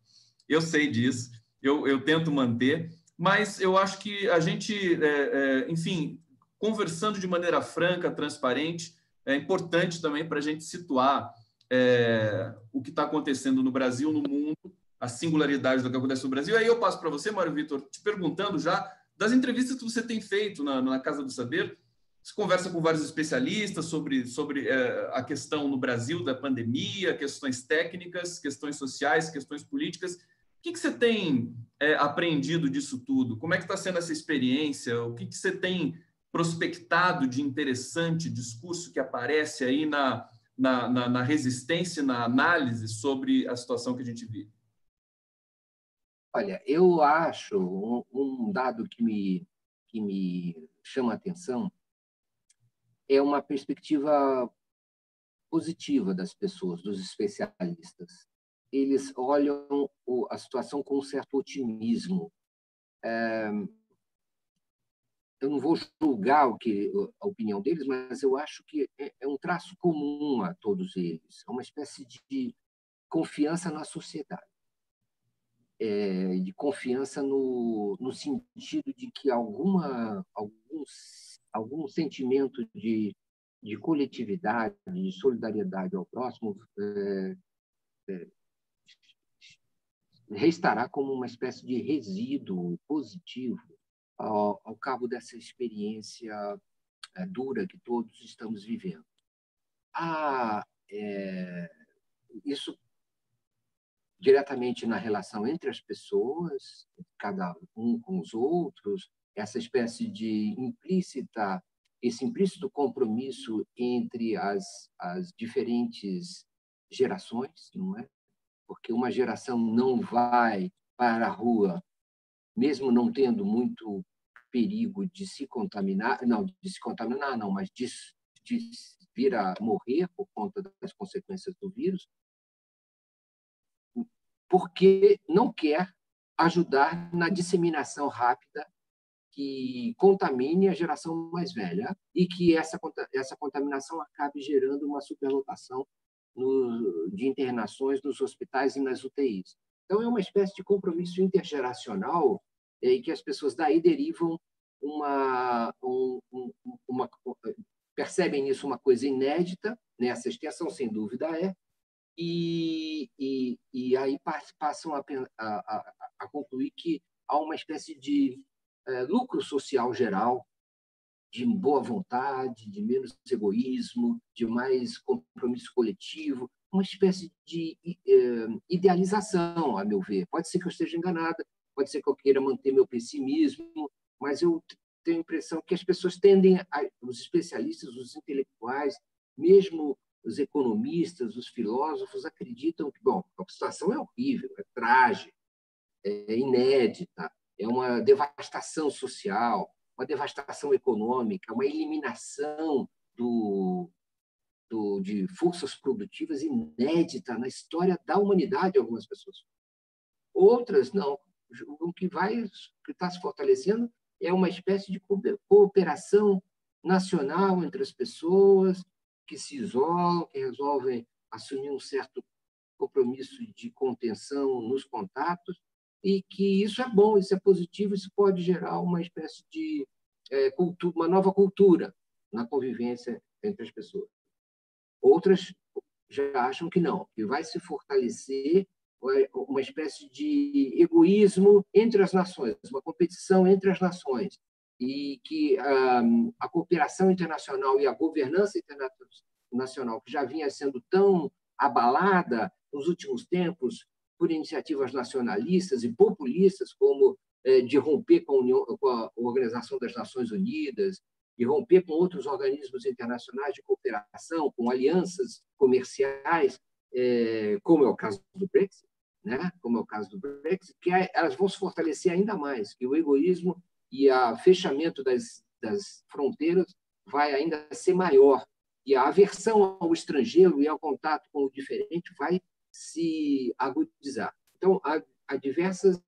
Eu sei disso, eu tento manter, mas eu acho que a gente, enfim, conversando de maneira franca, transparente. É importante também para a gente situar o que está acontecendo no Brasil, no mundo, a singularidade do que acontece no Brasil. Aí eu passo para você, Mário Vitor, te perguntando já das entrevistas que você tem feito na Casa do Saber. Você conversa com vários especialistas sobre a questão no Brasil da pandemia, questões técnicas, questões sociais, questões políticas. O que você tem aprendido disso tudo? Como é que está sendo essa experiência? O que você tem prospectado de interessante, discurso que aparece aí na resistência, na análise sobre a situação que a gente vive? Olha, eu acho um dado que me chama a atenção é uma perspectiva positiva das pessoas, dos especialistas. Eles olham a situação com um certo otimismo. Eu não vou julgar a opinião deles, mas eu acho que é um traço comum a todos eles. É uma espécie de confiança na sociedade, de confiança no sentido de que algum sentimento de coletividade, de solidariedade ao próximo restará como uma espécie de resíduo positivo ao cabo dessa experiência dura que todos estamos vivendo. Isso diretamente na relação entre as pessoas, cada um com os outros, essa espécie de esse implícito compromisso entre as diferentes gerações, não é? Porque uma geração não vai para a rua, mesmo não tendo muito perigo de se contaminar, mas de vir a morrer por conta das consequências do vírus, porque não quer ajudar na disseminação rápida que contamine a geração mais velha e que essa contaminação acabe gerando uma superlotação de internações nos hospitais e nas UTIs. Então, é uma espécie de compromisso intergeracional e que as pessoas daí derivam percebem nisso uma coisa inédita, nessa extensão, sem dúvida e aí passam a concluir que há uma espécie de lucro social geral, de boa vontade, de menos egoísmo, de mais compromisso coletivo, uma espécie de idealização, a meu ver. Pode ser que eu esteja enganada, pode ser que eu queira manter meu pessimismo, mas eu tenho a impressão que as pessoas tendem, os especialistas, os intelectuais, mesmo os economistas, os filósofos, acreditam que, bom, a situação é horrível, é trágica, é inédita, é uma devastação social, uma devastação econômica, uma eliminação de forças produtivas inédita na história da humanidade, algumas pessoas. Outras não. O que está se fortalecendo é uma espécie de cooperação nacional entre as pessoas que se isolam, que resolvem assumir um certo compromisso de contenção nos contatos, e que isso é bom, isso é positivo, isso pode gerar uma espécie de uma nova cultura na convivência entre as pessoas. Outras já acham que não, que vai se fortalecer uma espécie de egoísmo entre as nações, uma competição entre as nações, e que a cooperação internacional e a governança internacional, que já vinha sendo tão abalada nos últimos tempos por iniciativas nacionalistas e populistas, como de romper com a Organização das Nações Unidas, de romper com outros organismos internacionais de cooperação, com alianças comerciais, como é o caso do Brexit, né? Como é o caso do Brexit, que elas vão se fortalecer ainda mais, que o egoísmo e o fechamento das fronteiras vai ainda ser maior, e a aversão ao estrangeiro e ao contato com o diferente vai se agudizar. Então, há diversas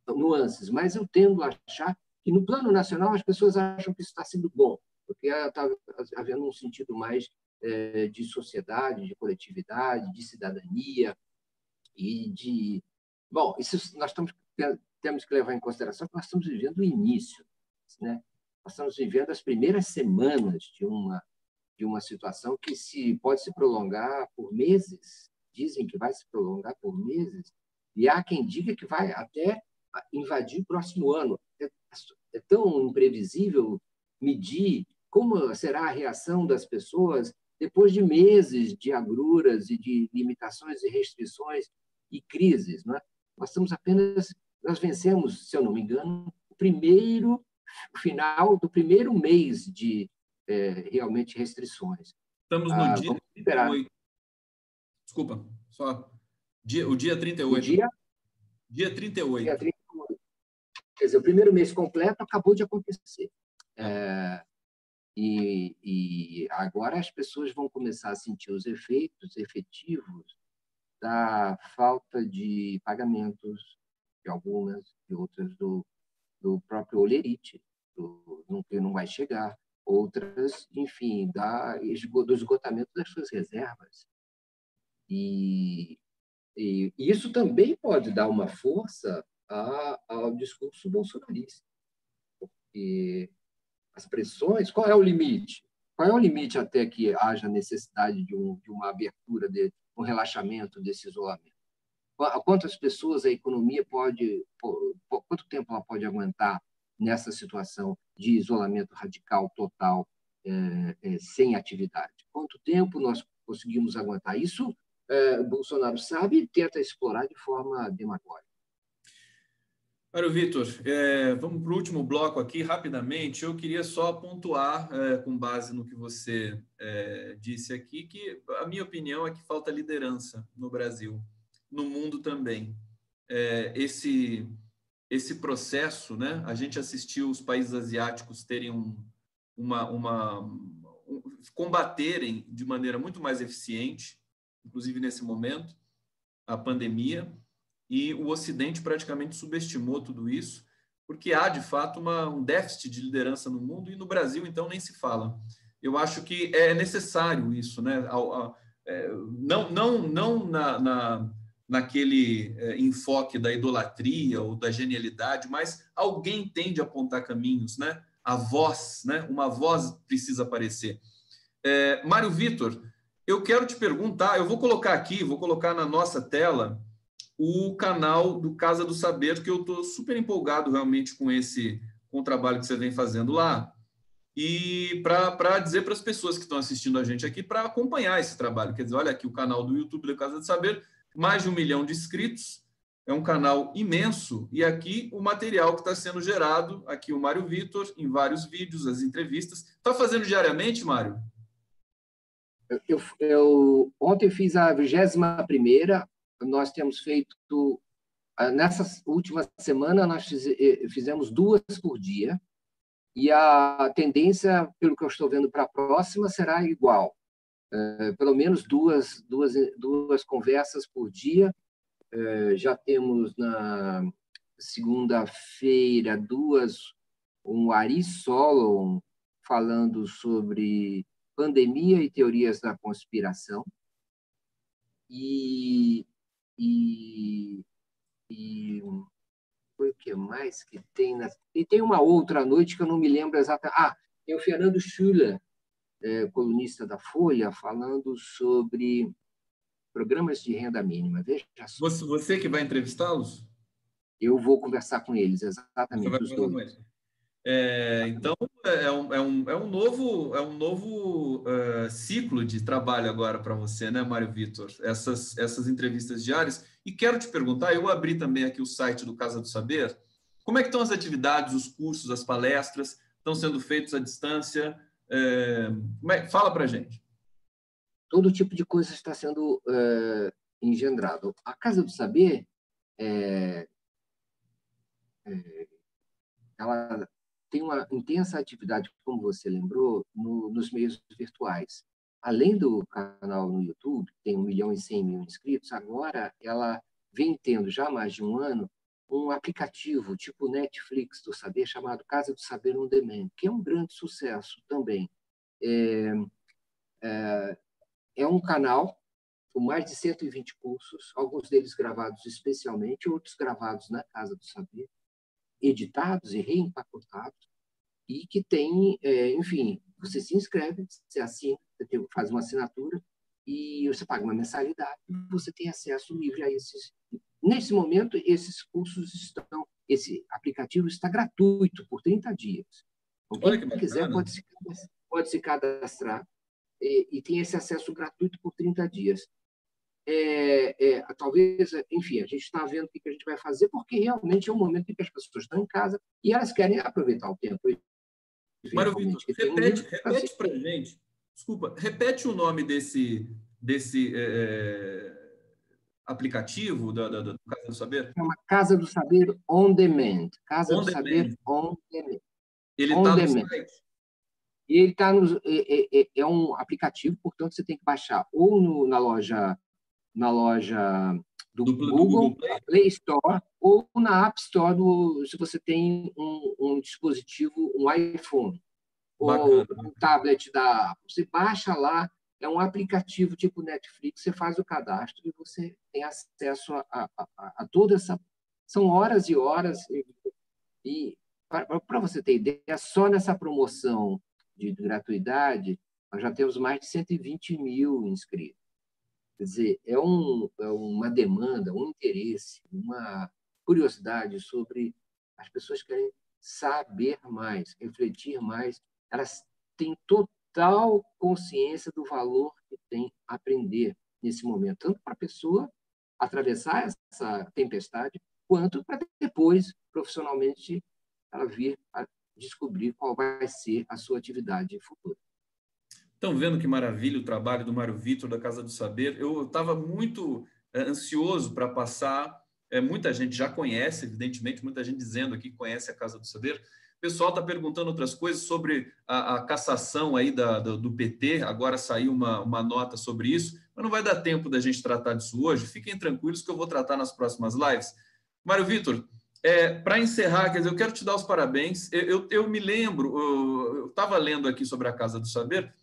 nuances, mas eu tendo a achar que, no plano nacional, as pessoas acham que isso está sendo bom, porque está havendo um sentido mais de sociedade, de coletividade, de cidadania e de... Bom, isso nós temos que levar em consideração que nós estamos vivendo o início. né? Nós estamos vivendo as primeiras semanas de uma situação que pode se prolongar por meses. Dizem que vai se prolongar por meses, e há quem diga que vai até invadir o próximo ano. É tão imprevisível medir como será a reação das pessoas depois de meses de agruras e de limitações e restrições e crises, não é? Nós vencemos, se eu não me engano, o final do primeiro mês de realmente restrições. Estamos no dia Vamos esperar. 38. Desculpa, só. O dia 38. O dia 38. Dia 38. Quer dizer, o primeiro mês completo acabou de acontecer. E agora as pessoas vão começar a sentir os efeitos efetivos da falta de pagamentos de algumas e outras do próprio olerite, que não vai chegar. Outras, enfim, do esgotamento das suas reservas. E isso também pode dar uma força ao discurso bolsonarista. Porque as pressões... Qual é o limite? Qual é o limite até que haja necessidade de uma abertura, de um relaxamento desse isolamento? Quantas pessoas a economia pode... Quanto tempo ela pode aguentar nessa situação de isolamento radical, total, sem atividade? Quanto tempo nós conseguimos aguentar? Isso Bolsonaro sabe e tenta explorar de forma demagógica. Mário Vitor, vamos para o último bloco aqui, rapidamente. Eu queria só pontuar, com base no que você disse aqui, que a minha opinião é que falta liderança no Brasil, no mundo também. Esse processo, né? A gente assistiu os países asiáticos terem combaterem de maneira muito mais eficiente, inclusive nesse momento, a pandemia, e o Ocidente praticamente subestimou tudo isso, porque há, de fato, um déficit de liderança no mundo, e no Brasil, então, nem se fala. Eu acho que é necessário isso, né? Não naquele enfoque da idolatria ou da genialidade, mas alguém tem de apontar caminhos, né? A voz, né? Uma voz precisa aparecer. Mário Vitor, eu quero te perguntar, eu vou colocar na nossa tela o canal do Casa do Saber, que eu estou super empolgado realmente com o trabalho que você vem fazendo lá, e para dizer para as pessoas que estão assistindo a gente aqui, para acompanhar esse trabalho. Quer dizer, olha aqui o canal do YouTube do Casa do Saber, mais de 1 milhão de inscritos, é um canal imenso, e aqui o material que está sendo gerado, aqui o Mário Vitor, em vários vídeos, as entrevistas. Está fazendo diariamente, Mário? Eu ontem fiz a 21ª. Nós temos feito, nessa última semana, nós fizemos 2 por dia, e a tendência, pelo que eu estou vendo para a próxima, será igual. Pelo menos duas conversas por dia. Já temos na segunda-feira um Ari Solon falando sobre pandemia e teorias da conspiração. E foi o que mais que tem? E tem uma outra noite que eu não me lembro exatamente. Tem o Fernando Schuller, colunista da Folha, falando sobre programas de renda mínima. Veja só. Você que vai entrevistá-los? Eu vou conversar com eles, exatamente, os dois. Então, é um novo ciclo de trabalho agora para você, né, Mário Vitor? Essas entrevistas diárias. E quero te perguntar, eu abri também aqui o site do Casa do Saber, como é que estão as atividades, os cursos, as palestras? Estão sendo feitos à distância? Fala para a gente. Todo tipo de coisa está sendo engendrado. A Casa do Saber ela tem uma intensa atividade, como você lembrou, nos meios virtuais. Além do canal no YouTube, que tem 1.100.000 inscritos, agora ela vem tendo, já há mais de um ano, um aplicativo tipo Netflix do Saber, chamado Casa do Saber On Demand, que é um grande sucesso também. É um canal com mais de 120 cursos, alguns deles gravados especialmente, outros gravados na Casa do Saber, editados e reempacotados, e que tem, enfim, você se inscreve, você assina, você faz uma assinatura e você paga uma mensalidade e você tem acesso livre a esses. Nesse momento, esses cursos estão, esse aplicativo está gratuito por 30 dias. Então, Olha que quem quiser bacana. pode se cadastrar e tem esse acesso gratuito por 30 dias. Talvez, enfim, a gente está vendo o que a gente vai fazer, porque realmente é um momento em que as pessoas estão em casa e elas querem aproveitar o tempo, Mário Vitor, eventualmente, que tem um livro repete para a gente, desculpa, repete o nome desse aplicativo do Casa do Saber? É uma Casa do Saber on demand. Casa On do Saber Demand. on demand. Ele On está no demand. site? E ele está é um aplicativo, portanto, você tem que baixar ou na loja do Do Google, Google Play? a Play Store, ou na App Store, se você tem um dispositivo, um iPhone, ou Bacana. um tablet da Apple. Você baixa lá, é um aplicativo tipo Netflix, você faz o cadastro e você tem acesso a toda essa... São horas e horas, e para você ter ideia, só nessa promoção de gratuidade, nós já temos mais de 120 mil inscritos. Quer dizer, é uma demanda, um interesse, uma curiosidade sobre as pessoas que querem saber mais, refletir mais. Elas têm total consciência do valor que tem aprender nesse momento, tanto para a pessoa atravessar essa tempestade, quanto para depois, profissionalmente, ela vir a descobrir qual vai ser a sua atividade futura. Estão vendo que maravilha o trabalho do Mário Vitor, da Casa do Saber? Eu estava muito ansioso para passar. Muita gente já conhece, evidentemente, muita gente dizendo aqui que conhece a Casa do Saber. O pessoal está perguntando outras coisas sobre a cassação aí do PT. Agora saiu uma nota sobre isso, mas não vai dar tempo da gente tratar disso hoje. Fiquem tranquilos que eu vou tratar nas próximas lives. Mário Vitor, para encerrar, quer dizer, eu quero te dar os parabéns. Eu me lembro, eu estava lendo aqui sobre a Casa do Saber.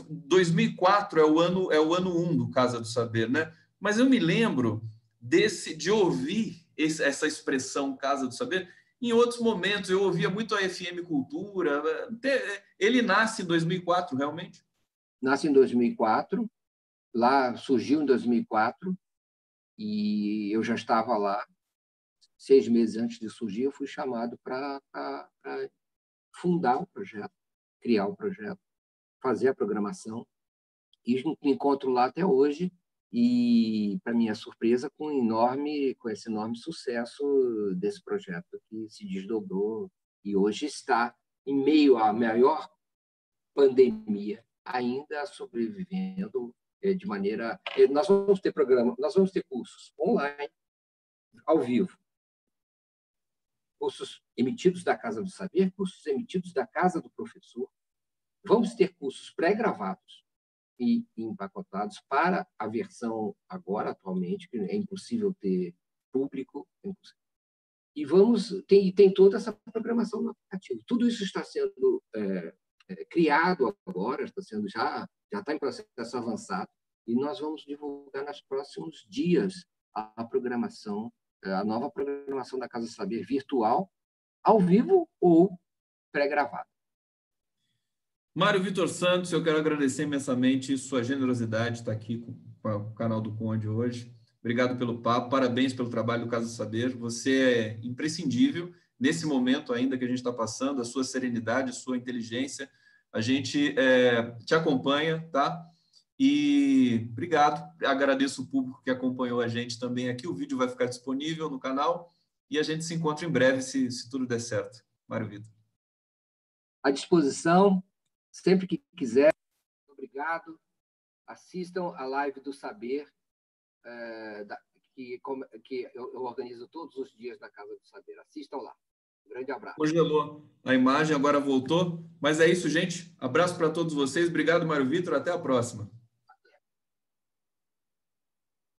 2004 é o ano 1 do Casa do Saber, né? Mas eu me lembro de ouvir essa expressão Casa do Saber em outros momentos. Eu ouvia muito a FM Cultura. Ele nasce em 2004, realmente? Nasce em 2004, lá surgiu em 2004 e eu já estava lá. 6 meses antes de surgir, eu fui chamado para fundar o projeto, criar o projeto, fazer a programação. E me encontro lá até hoje e, para minha surpresa, com esse enorme sucesso desse projeto que se desdobrou e hoje está em meio à maior pandemia, ainda sobrevivendo de maneira... Nós vamos ter cursos online, ao vivo, cursos emitidos da Casa do Saber, cursos emitidos da Casa do Professor. Vamos ter cursos pré-gravados e empacotados para a versão agora, atualmente, que é impossível ter público. E tem toda essa programação no aplicativo. Tudo isso está sendo criado agora, já está em processo avançado, e nós vamos divulgar nos próximos dias a programação, a nova programação da Casa do Saber virtual, ao vivo ou pré-gravada. Mário Vitor Santos, eu quero agradecer imensamente sua generosidade de estar aqui com o canal do Conde hoje. Obrigado pelo papo, parabéns pelo trabalho do Casa do Saber. Você é imprescindível nesse momento ainda que a gente está passando, a sua serenidade, a sua inteligência. A gente te acompanha, tá? E obrigado, agradeço o público que acompanhou a gente também aqui. O vídeo vai ficar disponível no canal e a gente se encontra em breve, se tudo der certo. Mário Vitor. À disposição, sempre que quiser. Obrigado. Assistam a live do Saber, que eu organizo todos os dias na Casa do Saber. Assistam lá. Um grande abraço. Congelou a imagem, agora voltou. Mas é isso, gente. Abraço para todos vocês. Obrigado, Mário Vitor. Até a próxima.